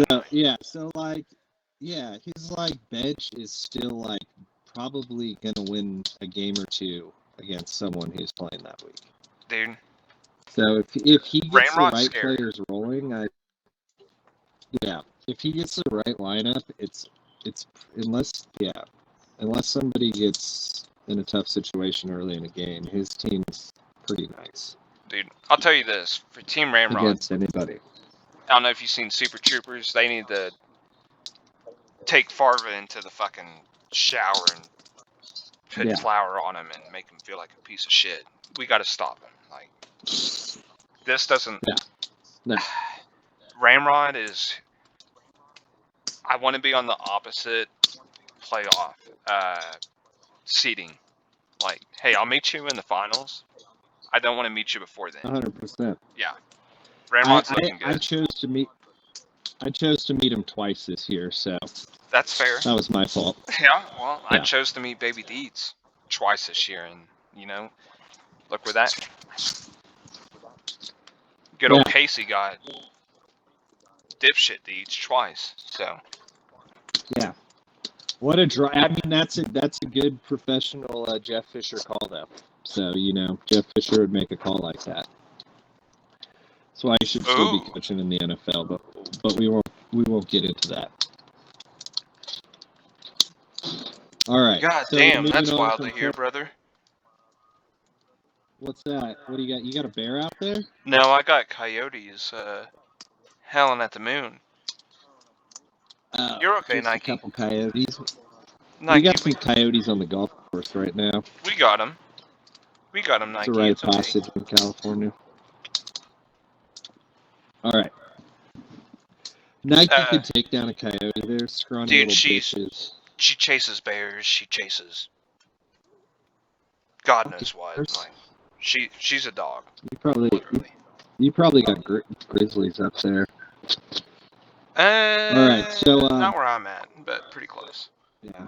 His like bench is still like probably gonna win a game or two against someone who's playing that week. Dude. So if he gets Ramrod's the right scary. players rolling, if he gets the right lineup, it's unless somebody gets in a tough situation early in a game, his team's pretty nice. Dude, I'll tell you this, for Team Ramrod, against anybody. I don't know if you've seen Super Troopers. They need to take Farva into the fucking shower and put flour on him and make him feel like a piece of shit. We got to stop him. Like, this doesn't. Yeah. No. Ramrod is. I want to be on the opposite playoff seeding. Like, hey, I'll meet you in the finals. I don't want to meet you before then. 100%. Yeah. Ramrod's looking good. I chose to meet him twice this year, so. That's fair. That was my fault. Yeah, well, I chose to meet Baby Deeds twice this year, and, you know, look where that. Good old Casey got dipshit Deeds twice, so. Yeah. What a draw. I mean, that's a good professional Jeff Fisher call, though. So, you know, Jeff Fisher would make a call like that. That's why he should still be coaching in the NFL, but we won't get into that. All right. God damn, that's wild to hear, brother. What's that? What do you got? You got a bear out there? No, I got coyotes howling at the moon. You're okay, Nike. A couple coyotes. Nike, we got some coyotes on the golf course right now. We got them. We got them, Nike. It's a rite of passage in California. All right. Nike could take down a coyote. They're scrawny little bitches. She chases bears. She chases God knows what. Like, she's a dog. You probably got grizzlies up there. All right, so not where I'm at, but pretty close. Yeah.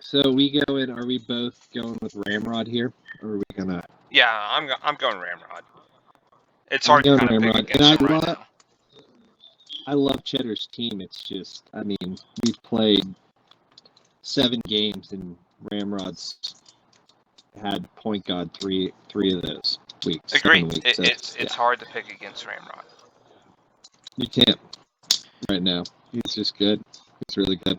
So we going? Are we both going with Ramrod here, or are we gonna? Yeah, I'm going Ramrod. It's I'm hard to going kind of pick Ramrod, against him right now. I love Cheddar's team. It's just, I mean, we've played 7 games, and Ramrod's had point guard three of those weeks. Agreed. 7 weeks. It's hard to pick against Ramrod. You can't right now. He's just good. He's really good.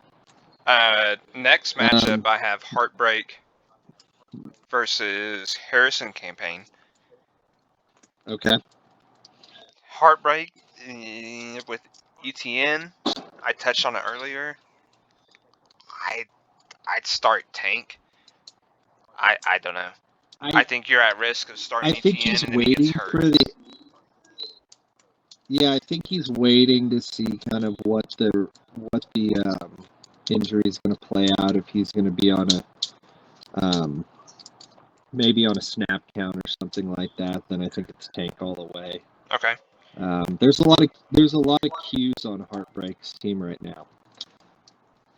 Next matchup, I have Heartbreak versus Harrison Campaign. Okay. Heartbreak with ETN. I touched on it earlier. I'd start Tank. I don't know. I think you're at risk of starting ETN and then he gets hurt. Yeah, I think he's waiting to see kind of what the injury is going to play out, if he's going to be on a maybe on a snap count or something like that. Then I think it's Tank all the way. Okay. There's a lot of cues on Heartbreak's team right now,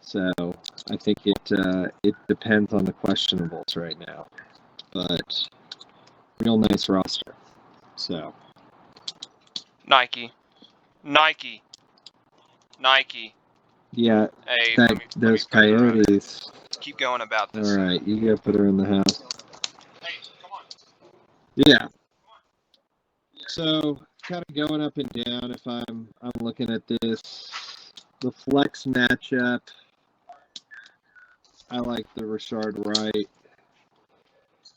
so I think it depends on the questionables right now, but real nice roster. So Nike. Yeah, Hey, those Coyotes. Keep going about this. All right, you gotta put her in the house. Hey, come on. Yeah. So kind of going up and down. If I'm looking at this, the flex matchup, I like the Richard Wright.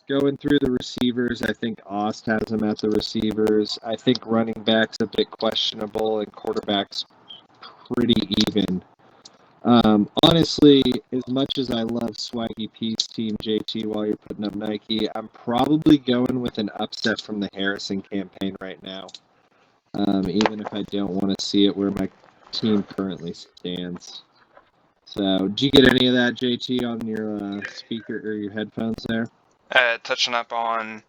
Going through the receivers, I think Ost has him at the receivers. I think running back's a bit questionable, and quarterback's pretty even. Honestly, as much as I love Swaggy P's team, JT, while you're putting up Nike, I'm probably going with an upset from the Harrison Campaign right now. Even if I don't want to see it where my team currently stands. So, did you get any of that, JT, on your speaker or your headphones there? Touching up on,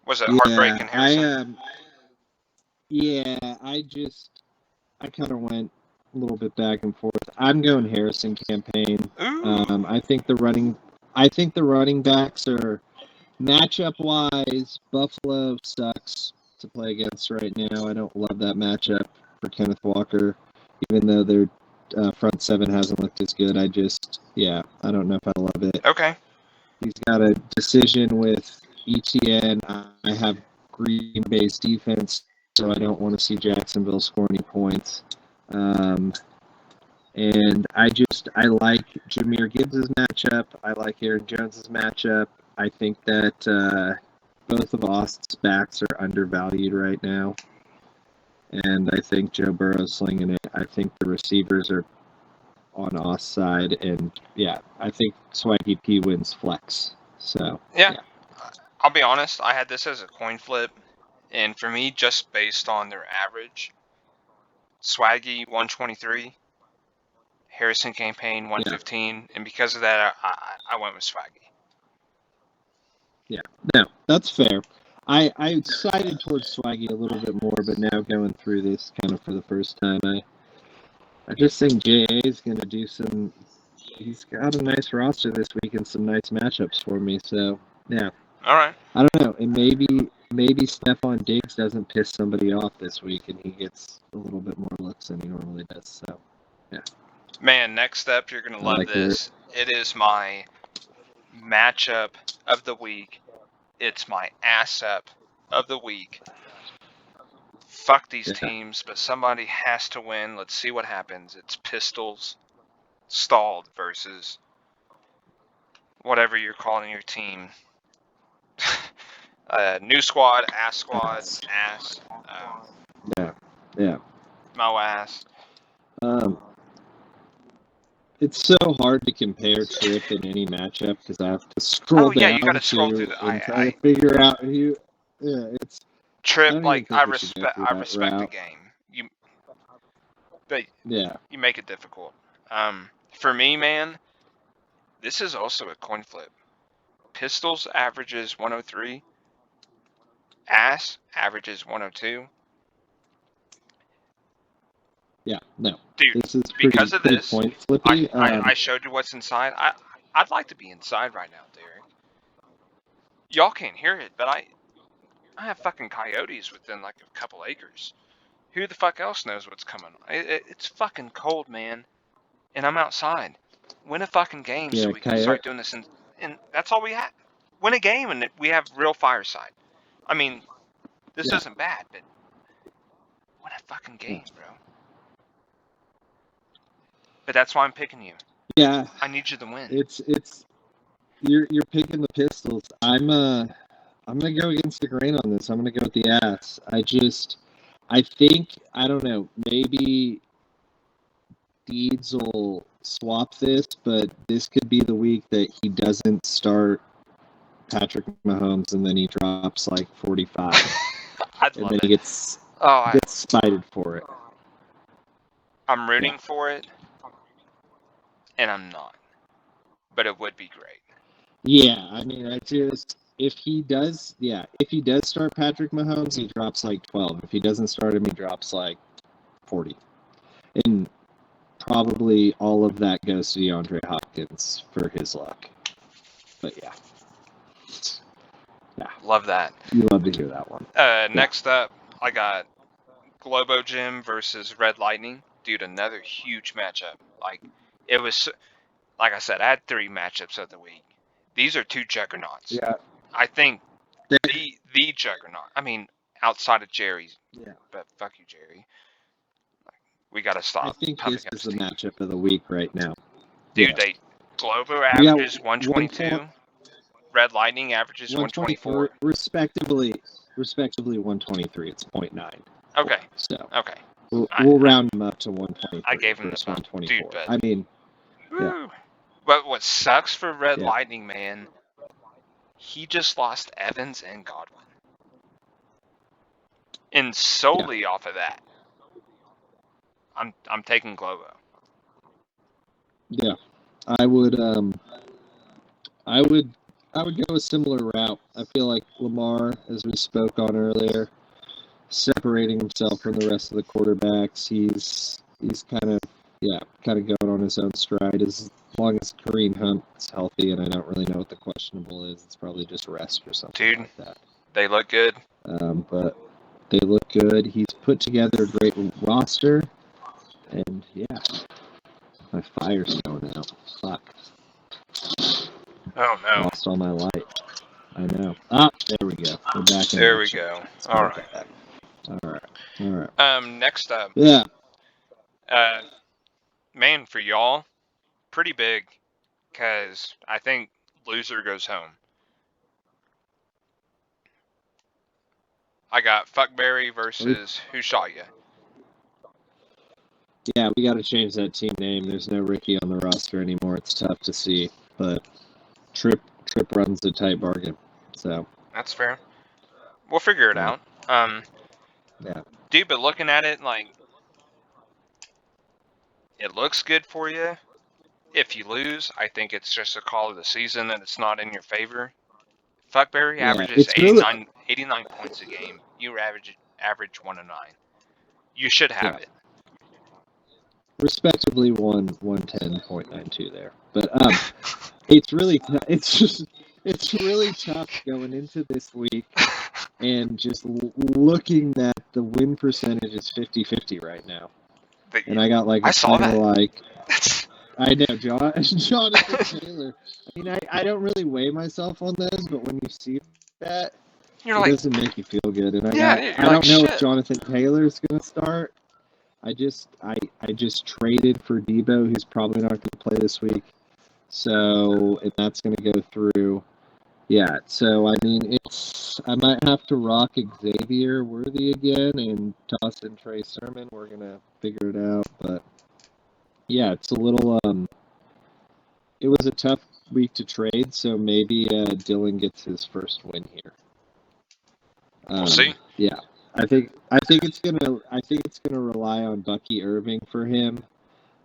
was it Heartbreak and Harrison? I kind of went a little bit back and forth. I'm going Harrison Campaign. I think the running backs are matchup wise. Buffalo sucks to play against right now. I don't love that matchup for Kenneth Walker, even though their front seven hasn't looked as good. I don't know if I love it. Okay. He's got a decision with ETN. I have Green Bay's defense, so I don't want to see Jacksonville score any points. And I like Jahmyr Gibbs' matchup. I like Aaron Jones' matchup. I think that both of Ost's backs are undervalued right now. And I think Joe Burrow's slinging it. I think the receivers are on Ost's side. And, yeah, I think Swaggy P wins flex. So, yeah. I'll be honest, I had this as a coin flip. And for me, just based on their average, Swaggy 123, Harrison Campaign 115, and because of that, I went with Swaggy. Yeah, no, that's fair. I sided towards Swaggy a little bit more, but now going through this kind of for the first time, I just think JA is going to do some. He's got a nice roster this week and some nice matchups for me. So yeah. All right. I don't know, and maybe Stephon Diggs doesn't piss somebody off this week, and he gets a little bit more looks than he normally does. So yeah. Man, next up, you're gonna love this. It is my matchup of the week. It's my ass up of the week. Fuck these teams, but somebody has to win. Let's see what happens. It's Pistols stalled versus whatever you're calling your team. New squad, ass. Yeah. Mo ass. It's so hard to compare Trip in any matchup because I have to scroll down. You gotta scroll through and try to figure out who. Yeah, it's Trip. I respect the game. You make it difficult. For me, man, this is also a coin flip. Pistols averages 103. Ass averages 102. Yeah, no. Dude, This is because of pretty this, point flippy. I showed you what's inside. I'd like to be inside right now, Derek. Y'all can't hear it, but I have fucking coyotes within like a couple acres. Who the fuck else knows what's coming? It's fucking cold, man, and I'm outside. Win a fucking game so we can start doing this, and that's all we have. Win a game, and we have real FireSide. I mean, this isn't bad, but win a fucking game, bro. But that's why I'm picking you. Yeah, I need you to win. It's you're picking the Pistols. I'm gonna go against the grain on this. I'm gonna go with the ass. I think, I don't know, maybe Deeds will swap this, but this could be the week that he doesn't start Patrick Mahomes and then he drops like 45. And then he gets spited for it. I'm rooting for it, and I'm not. But it would be great. Yeah, I mean, if he does start Patrick Mahomes, he drops like 12. If he doesn't start him, he drops like 40. And probably all of that goes to DeAndre Hopkins for his luck. But yeah. Love that. You love to hear that one. Next up, I got Globo Gym versus Red Lightning. Dude, another huge matchup. Like, it was, like I said, I had 3 matchups of the week. These are 2 juggernauts. Yeah. I think the juggernaut. I mean, outside of Jerry's. Yeah. But fuck you, Jerry. We gotta stop. I think this is the matchup of the week right now. Dude, Globo averages 122. Red Lightning averages 124. Respectively 123. It's 0.9. Okay. So. Okay. We'll round them up to 123. I gave him the 124. Dude, but, I mean, yeah. But what sucks for Red Lightning, man, he just lost Evans and Godwin. And solely off of that, I'm taking Globo. Yeah. I would go a similar route. I feel like Lamar, as we spoke on earlier, separating himself from the rest of the quarterbacks. He's kind of going on his own stride. As long as Kareem Hunt's healthy, and I don't really know what the questionable is. It's probably just rest or something like that. They look good. But they look good. He's put together a great roster, and my fire's going out. Fuck. Oh no! Lost all my light. I know. Ah, there we go. We're back. There we go. All right. Next up. Yeah. Man, for y'all, pretty big, because I think loser goes home. I got Fuckberry versus WhoShotYa. Yeah, we got to change that team name. There's no Ricky on the roster anymore. It's tough to see, but Trip runs a tight bargain. So that's fair. We'll figure it out. Yeah. Dude, but looking at it, like, it looks good for you. If you lose, I think it's just a call of the season that it's not in your favor. Fuckberry averages 89 points a game. You average 109. You should have it. Respectively 110.92 there. But it's really tough going into this week and just looking that the win percentage is 50-50 right now. And I got like a I know, Jonathan Taylor. I mean, I don't really weigh myself on those, but when you see that, it doesn't make you feel good. And I don't know if Jonathan Taylor's going to start. I just traded for Debo, who's probably not going to play this week. So, and that's going to go through. Yeah, so I mean, I might have to rock Xavier Worthy again and toss in Trey Sermon. We're going to figure it out, but yeah, it's a little, it was a tough week to trade, so maybe Dylan gets his first win here. We'll see. Yeah. I think it's gonna rely on Bucky Irving for him,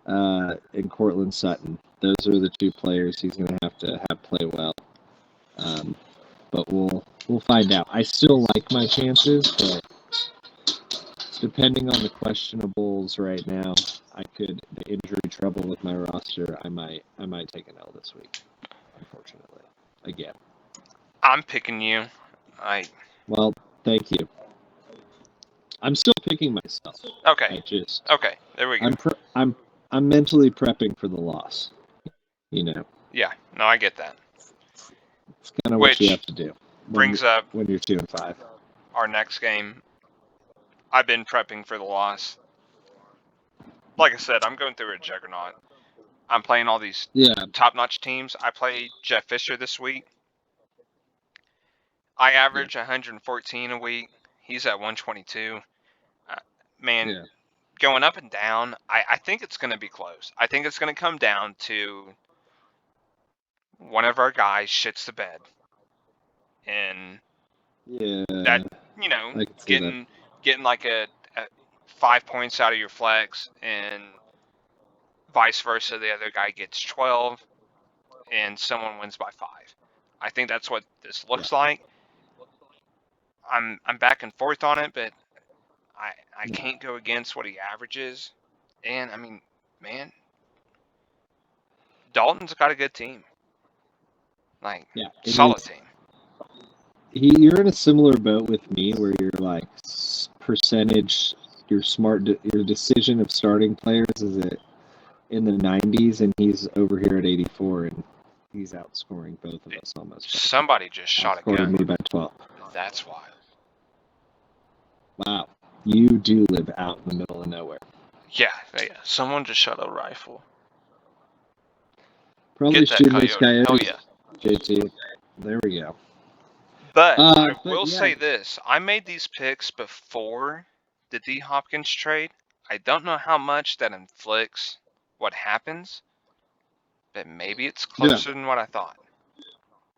and Cortland Sutton. Those are the 2 players he's gonna have to have play well. But we'll find out. I still like my chances, but depending on the questionables right now, the injury trouble with my roster, I might take an L this week, unfortunately. Again. I'm picking you. Well, thank you. I'm still picking myself. Okay. Okay. There we go. I'm mentally prepping for the loss. Yeah. No, I get that. It's kind of what you have to do. Brings up when you're 2-5. Our next game. I've been prepping for the loss. Like I said, I'm going through a juggernaut. I'm playing all these top-notch teams. I played Jeff Fisher this week. I average 114 a week. He's at 122. Going up and down, I think it's going to be close. I think it's going to come down to one of our guys shits the bed. And that, getting like a 5 points out of your flex, and vice versa, the other guy gets 12 and someone wins by 5. I think that's what this looks like. I'm back and forth on it, but I can't go against what he averages. And I mean, man, Dalton's got a good team. Solid team. You're in a similar boat with me, where you're like percentage, your decision of starting players is in the 90s, and he's over here at 84, and he's outscoring both of us almost. Somebody just shot a gun. Me by 12. That's wild. Wow, you do live out in the middle of nowhere. Yeah. Someone just shot a rifle. Probably shooting those coyotes. Oh yeah. JT. There we go. But I will say this. I made these picks before the D. Hopkins trade. I don't know how much that inflicts what happens, but maybe it's closer than what I thought.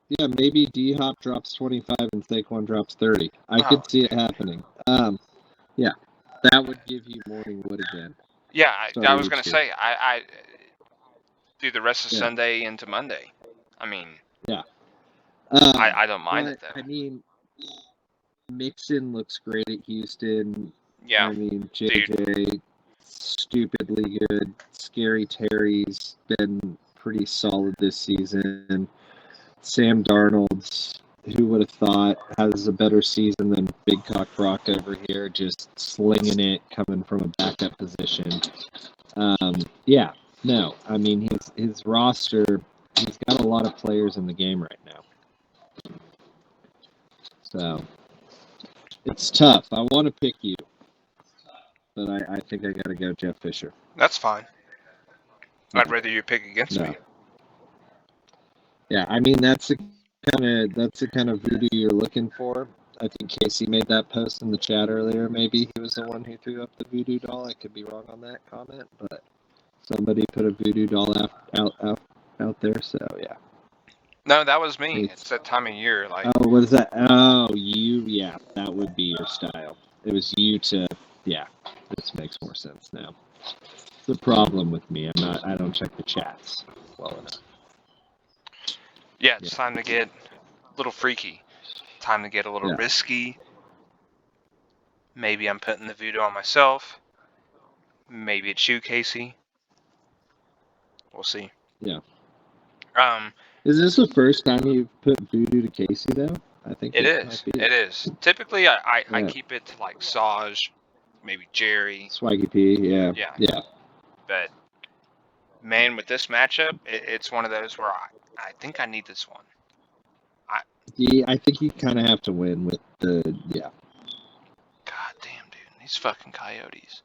Yeah, maybe D. Hop drops 25 and Saquon drops 30. I could see it happening. Yeah, that would give you morning wood again. Yeah, I was going to say, I do the rest of Sunday into Monday. I mean, I don't mind it, though. I mean, Mixon looks great at Houston. Yeah. I mean, JJ, stupidly good. Scary Terry's been pretty solid this season. Sam Darnold's, who would have thought, has a better season than Big Cock Brock over here, just slinging it, coming from a backup position. I mean, his roster, he's got a lot of players in the game right now. So, it's tough. I want to pick you, but I think I got to go Jeff Fisher. That's fine. I'd rather you pick against me. Yeah, I mean, that's the kind of voodoo you're looking for. I think Casey made that post in the chat earlier. Maybe he was the one who threw up the voodoo doll. I could be wrong on that comment, but somebody put a voodoo doll out there. So yeah. No, that was me. It's that time of year. Oh, what is that? Oh, you. Yeah, that would be your style. It was you to. Yeah, this makes more sense now. The problem with me, I don't check the chats well enough. Yeah, it's time to get a little freaky. Time to get a little risky. Maybe I'm putting the voodoo on myself. Maybe it's you, Casey. We'll see. Yeah. Is this the first time you've put voodoo to Casey, though? I think it is. It is. Typically, I keep it to like Saj, maybe Jerry. Swaggy P, yeah. But, man, with this matchup, it's one of those where I think I need this one. I think you kind of have to win with the, God damn, dude. These fucking coyotes.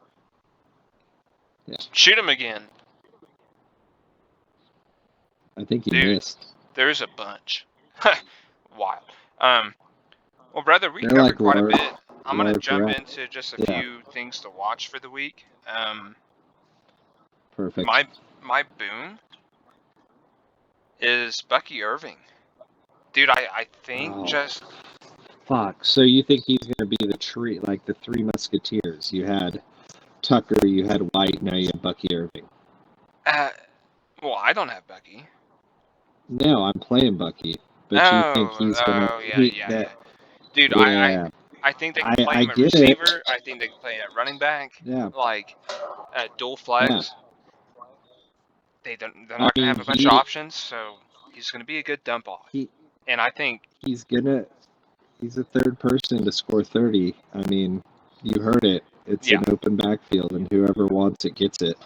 Yeah. Shoot him again. I think you missed. There's a bunch. Wild. Well, brother, we covered quite a bit. I'm going to jump into just a few things to watch for the week. Perfect. My boom is Bucky Irving. Dude, I think just... Fuck. So you think he's going to be the Three Musketeers? You had Tucker, you had White, now you have Bucky Irving. Well, I don't have Bucky. No, I'm playing Bucky. But you think he's going to... Yeah. Dude, I think they can play him at get receiver. it. I think they can play at running back. Yeah. Like dual flex. Yeah. They're not gonna have a bunch of options, so he's gonna be a good dump off. And I think he's a third person to score 30. I mean, you heard it. It's an open backfield, and whoever wants it gets it.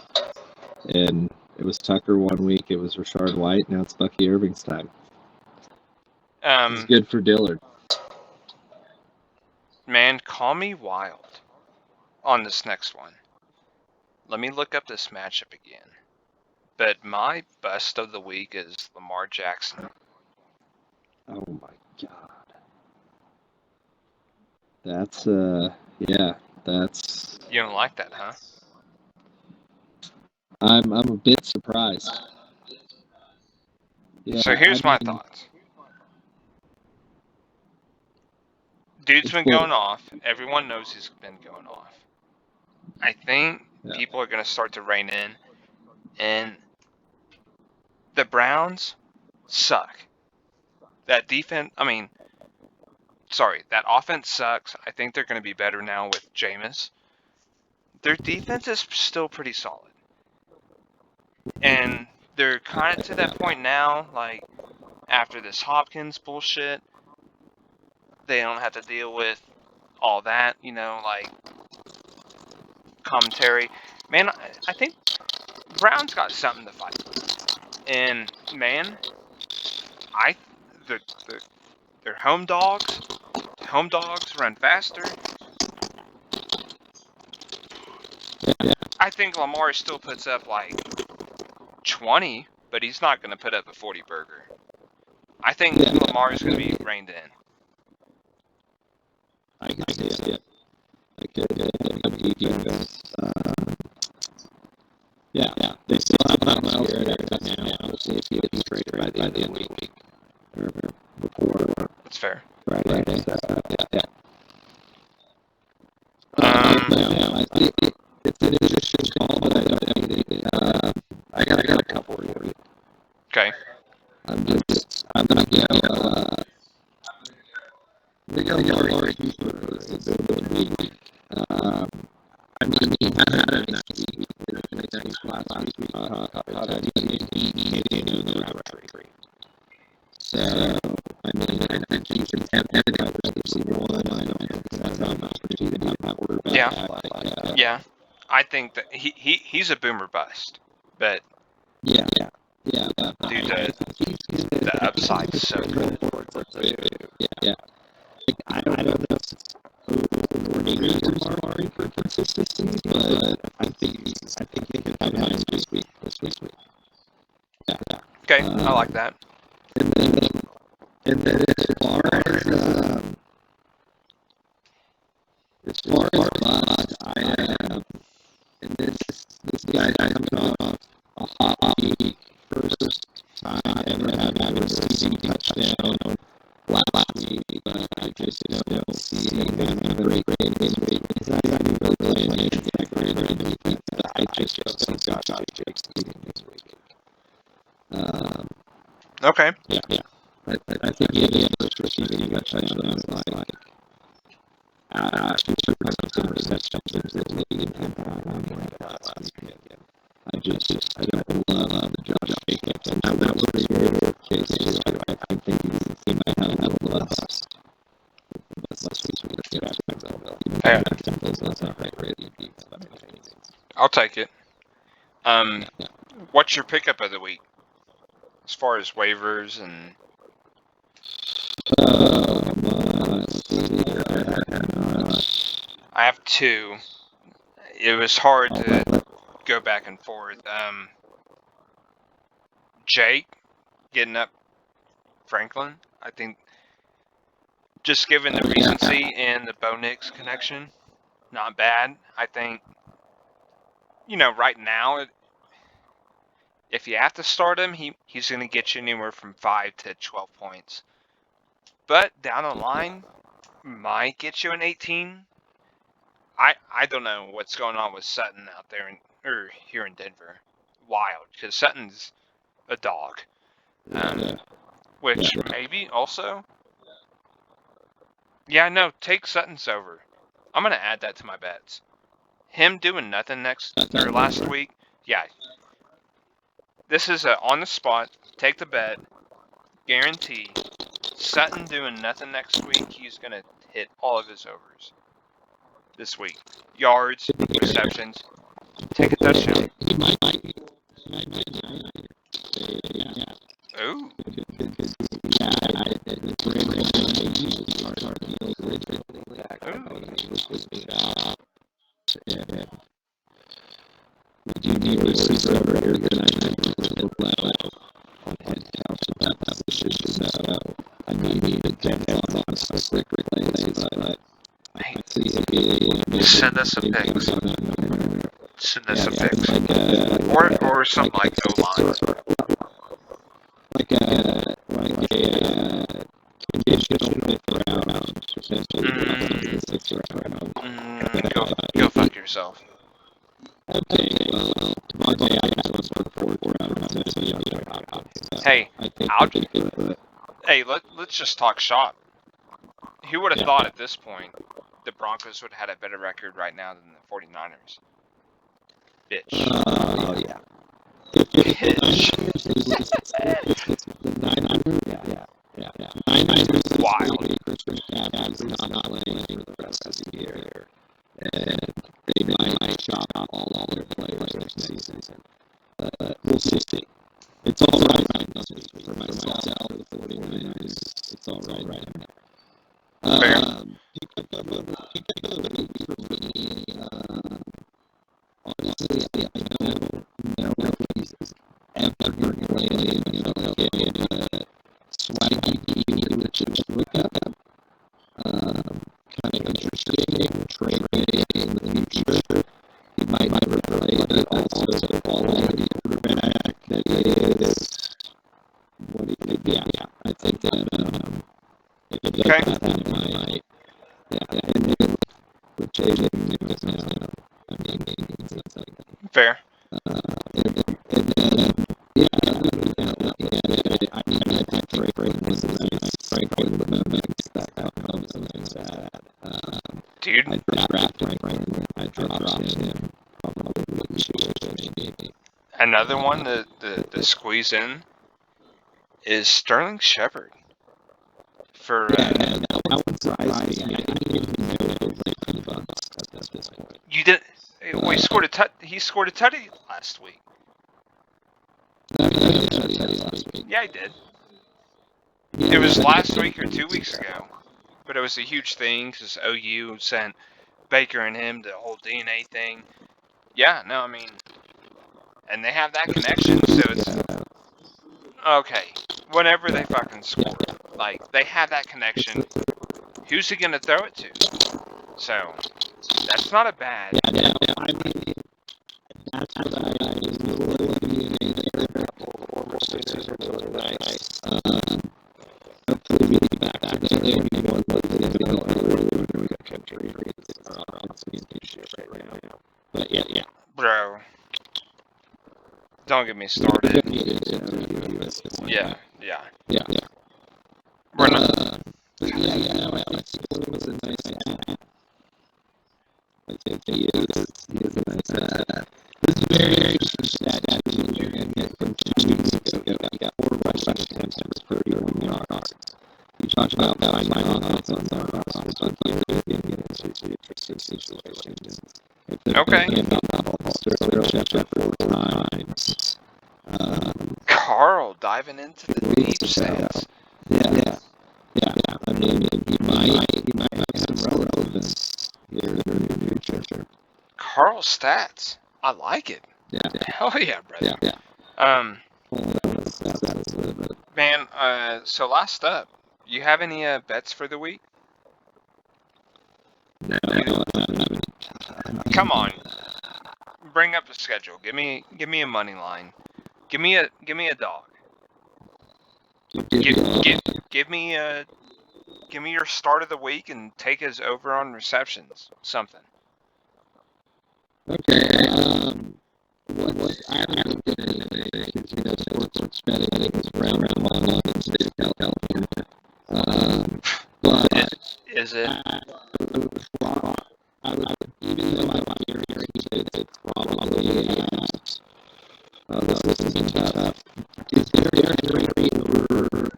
And it was Tucker one week. It was Rashard White. Now it's Bucky Irving's time. It's good for Dillard. Man, call me wild on this next one. Let me look up this matchup again. But my bust of the week is Lamar Jackson. Oh my God. That's that's. You don't like that, huh? I'm a bit surprised. Yeah, so here's my thoughts. Dude's been going off. Everyone knows he's been going off. I think people are going to start to rein in. And the Browns suck. That defense, that offense sucks. I think they're going to be better now with Jameis. Their defense is still pretty solid. And they're kind of to that point now, like, after this Hopkins bullshit, they don't have to deal with all that, like, commentary. Man, I think Brown's got something to fight. And, man, they're home dogs. Home dogs run faster. I think Lamar still puts up, like, 20, but he's not going to put up a 40 burger. I think Lamar is going to be reined in. I can see it. I could defense. They still have that well here now. We'll see if he gets traded by the end of the week. Or before. That's fair. Friday. I think it's an interesting call, but I don't think I got a couple for you. Okay. I'm gonna go Laurie Cooper for the week. I mean, he had a nice week. Last week. So, I mean, I think he's intended to have receiver one. I don't think that's an opportunity to have that quarterback. Yeah. I think that he's a boomer bust. But dude, the upside's so good. Yeah. I don't know if it's overrated Amari for consistency, but I think he could have nice this week. Yeah. Okay, I like that. And then as far as I am, and this guy coming off a hot week, first time ever having a receiving touchdown last week, but I just don't see him having a great game this week. He's not even really playing anything that great or anything. I just don't see Josh Jacobs leading this week. Okay. Yeah. I think he had the first receiving touchdowns like after some receptions that lead him last week. I don't love the Josh Jacobs, and that was your case too. I think he might have a little less I'll take it. What's your pickup of the week? As far as waivers and... I have two. It was hard to go back and forth. Jake getting up Franklin. I think just given the recency and the Bo Nix connection, not bad. I think, right now, if you have to start him, he's going to get you anywhere from 5 to 12 points. But down the line, might get you an 18. I don't know what's going on with Sutton out there here in Denver. Wild, because Sutton's a dog. Which maybe also Yeah, no, take Sutton's over. I'm gonna add that to my bets. Him doing nothing last week. Yeah. This is on the spot. Take the bet. Guarantee. Sutton doing nothing next week. He's gonna hit all of his overs this week. Yards, receptions. Take a touchdown. Ooh. We do need a receiver here tonight. I need to get on a quick replays, but I see send us some picks. Send us some picks. Or some like O-line. Like a conditional fifth round. Go fuck yourself. Okay, well, Monday I got one for fourth round. Hey, let's just talk shop. Who would have thought at this point the Broncos would have had a better record right now than the 49ers? Bitch. Oh, yeah. Bitch. Yeah. Wild. Not playing for the rest of the year. And they might shop out all their players next season. We'll see. It's all right for myself, for the 49ers. It's all right. Pick up a week for me. Honestly, I don't know if he's ever going to play in the NFL game. Swaggy, which is look up. Kind of interesting trade in the future. He might replay, but also the quality quarterback that is. What do you think? Yeah. I think that if it does happen, it might. Yeah, and then with Jaden now, I mean, it's like that. Fair. And then, looking at it, I mean, I think Franklin was a nice Franklin moments that outcomes and things like that. Dude. I drafted Franklin. I dropped him. Probably wouldn't shoot maybe. Another one to squeeze in is Sterling Shepard. For that one surprised me. I didn't even know it was like $10 at this point. You didn't. Well, he scored a tutty last week. Yeah, he did. It was last week or 2 weeks ago, but it was a huge thing because OU sent Baker and him the whole DNA thing. Yeah, no, I mean, and they have that connection, so it's okay. Whenever they fucking score, like they have that connection. Who's he gonna throw it to? So that's not a bad. I mean, that's what I was looking at. Former Sixers are really nice. Hopefully we get back to anyone we got country right now. But yeah. Bro, don't get me started. Yeah. We're not. Alex was a nice ad. I think he is a nice ad. This is very interesting stat you're going to get from 2 weeks ago. He got 4 rush attempts for 31 yards. You talked about how my offense on our roster, but you're going to get into interesting situations. Okay. Carl diving into the deep stats. Yeah. I mean, he might have some relevance here in the near future. Carl stats. I like it. Yeah. Hell yeah, brother. Yeah. That was a little bit. Man, so last up, you have any bets for the week? No. Come on. Bring up the schedule. Give me a money line. Give me a dog. Give me your start of the week and take us over on receptions. Something. Okay. What I haven't done anything because sports betting is around one in state of California. But Is it Tuff. Is there over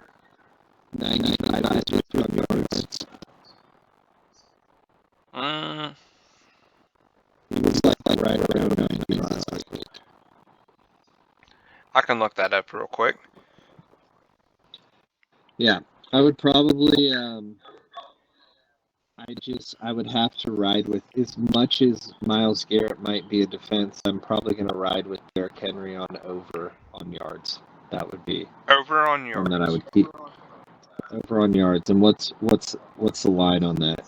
95 yards? He was like right around 90 last week. I can look that up real quick. Yeah, I would probably. I would have to ride with, as much as Myles Garrett might be a defense, I'm probably going to ride with Derrick Henry on over on yards. That would be over on yards. One that I would keep over on yards. And what's the line on that?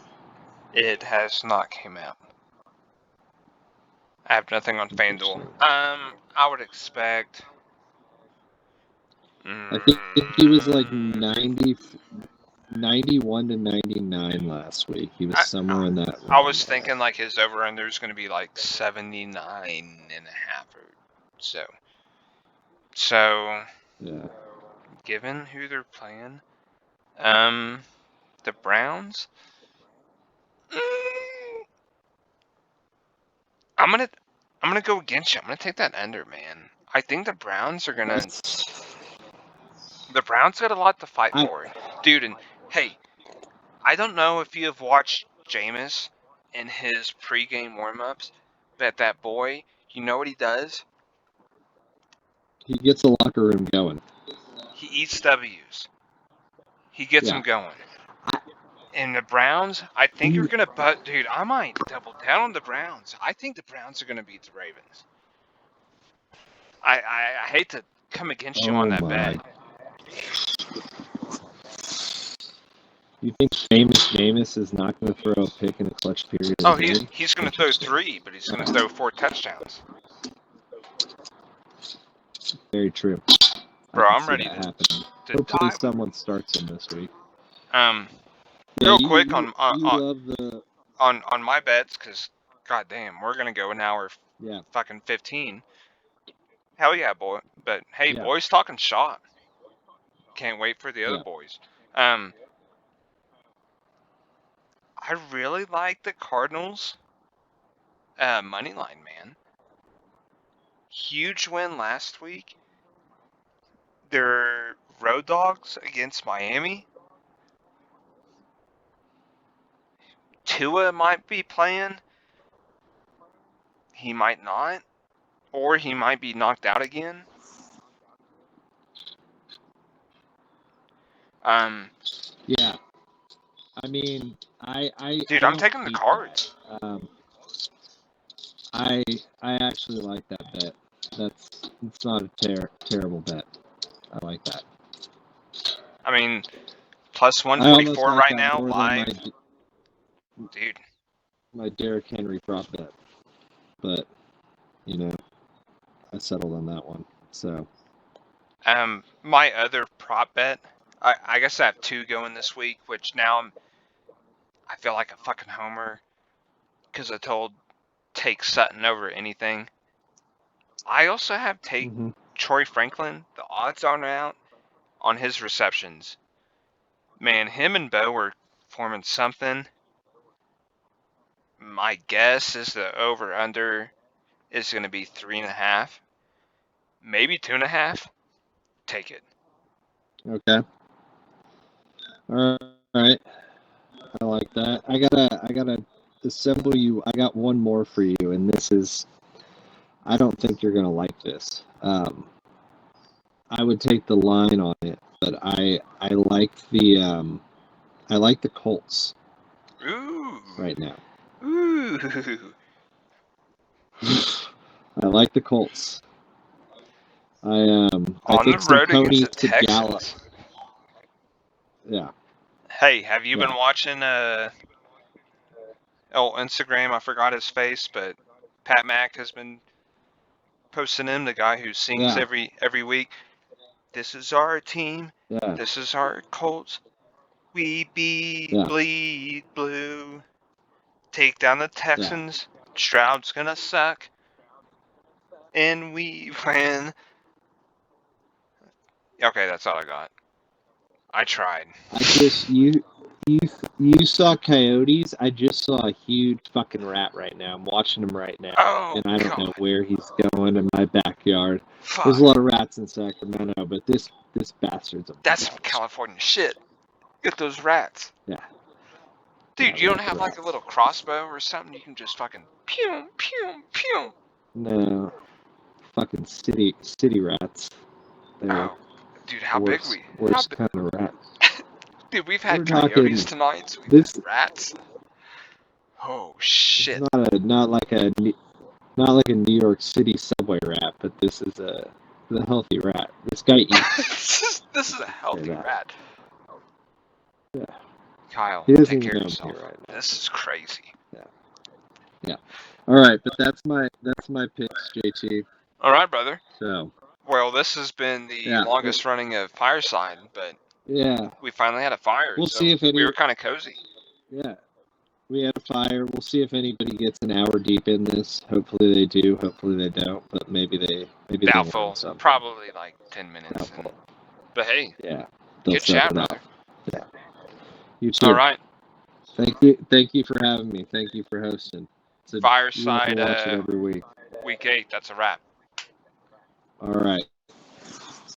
It has not came out. I have nothing on FanDuel. I would expect. I think he was like 91 to 99 last week. He was somewhere in that range. I was thinking like his over-under is going to be like 79 and a half or so. So, yeah. Given who they're playing, the Browns. I'm gonna go against you. I'm gonna take that under, man. I think the Browns are gonna. The Browns got a lot to fight for, dude. And hey, I don't know if you have watched Jameis in his pregame warm-ups, but that boy, you know what he does? He gets the locker room going. He eats W's. He gets them going. And the Browns, I think you're gonna. But dude, I might double down on the Browns. I think the Browns are gonna beat the Ravens. I hate to come against you on that bet. You think famous Jameis is not going to throw a pick in a clutch period? Oh, he's going to throw 3, but he's going to throw 4 touchdowns. Very true. Bro, I'm ready to hopefully someone starts him this week. Real quick on my bets, because goddamn, we're going to go an hour fucking 15. Hell yeah, boy. But hey, boys talking shot. Can't wait for the other boys. I really like the Cardinals money line, man. Huge win last week. They're road dogs against Miami. Tua might be playing. He might not. Or he might be knocked out again. Yeah. I mean, dude, I'm taking the Cards. I actually like that bet. It's not a terrible bet. I like that. I mean, plus 144 right now, live. Dude. My Derrick Henry prop bet. But, I settled on that one. So. My other prop bet, I guess I have 2 going this week, which now I feel like a fucking homer because I told take Sutton over anything. I also have take Troy Franklin. The odds are out on his receptions. Man, him and Bo were forming something. My guess is the over-under is going to be 3.5. Maybe 2.5. Take it. Okay. All right. I like that. I gotta assemble you. I got one more for you, and this is. I don't think you're gonna like this. I would take the line on it, but I like the Colts. Ooh. Right now. Ooh. I like the Colts. I think some ponies could gallop. Yeah. Hey, have you been watching Instagram? I forgot his face, but Pat Mack has been posting him, the guy who sings every week. This is our team. Yeah. This is our Colts. We bleed blue. Take down the Texans. Stroud's gonna suck. And we win. Okay, that's all I got. I tried. You You saw coyotes? I just saw a huge fucking rat right now. I'm watching him right now, Oh, and I don't God. know where he's going in my backyard. Fuck. There's a lot of rats in Sacramento, but this bastard's a That's monster. California shit. Get those rats. Yeah. Dude, Yeah, you don't rat have like a rats. little crossbow or something? You can just fucking pew, pew, pew. No, fucking city rats. They're Oh, dude, how big we? worst kind of rat. Dude, we've We're had talking coyotes tonight. So we've this. had rats. Oh It's shit. not like a New York City subway rat, but this is the healthy rat. This guy eats. this is a healthy rat. Yeah. Kyle, He doesn't take even care of know I'm yourself. here right now. This is crazy. Yeah. All right, but that's my picks, JT. All right, brother. So. Well, this has been the longest running of FireSide, but yeah, we finally had a fire. We'll so see if we were kind of cozy. Yeah, we had a fire. We'll see if anybody gets an hour deep in this. Hopefully they do. Hopefully they don't. But maybe they Doubtful. They learn something. Probably like 10 minutes. Doubtful. But hey. Yeah. Good chat, brother. Yeah. You too. All right. Thank you for having me. Thank you for hosting. FireSide. Watch it every week. Week 8. That's a wrap. All right.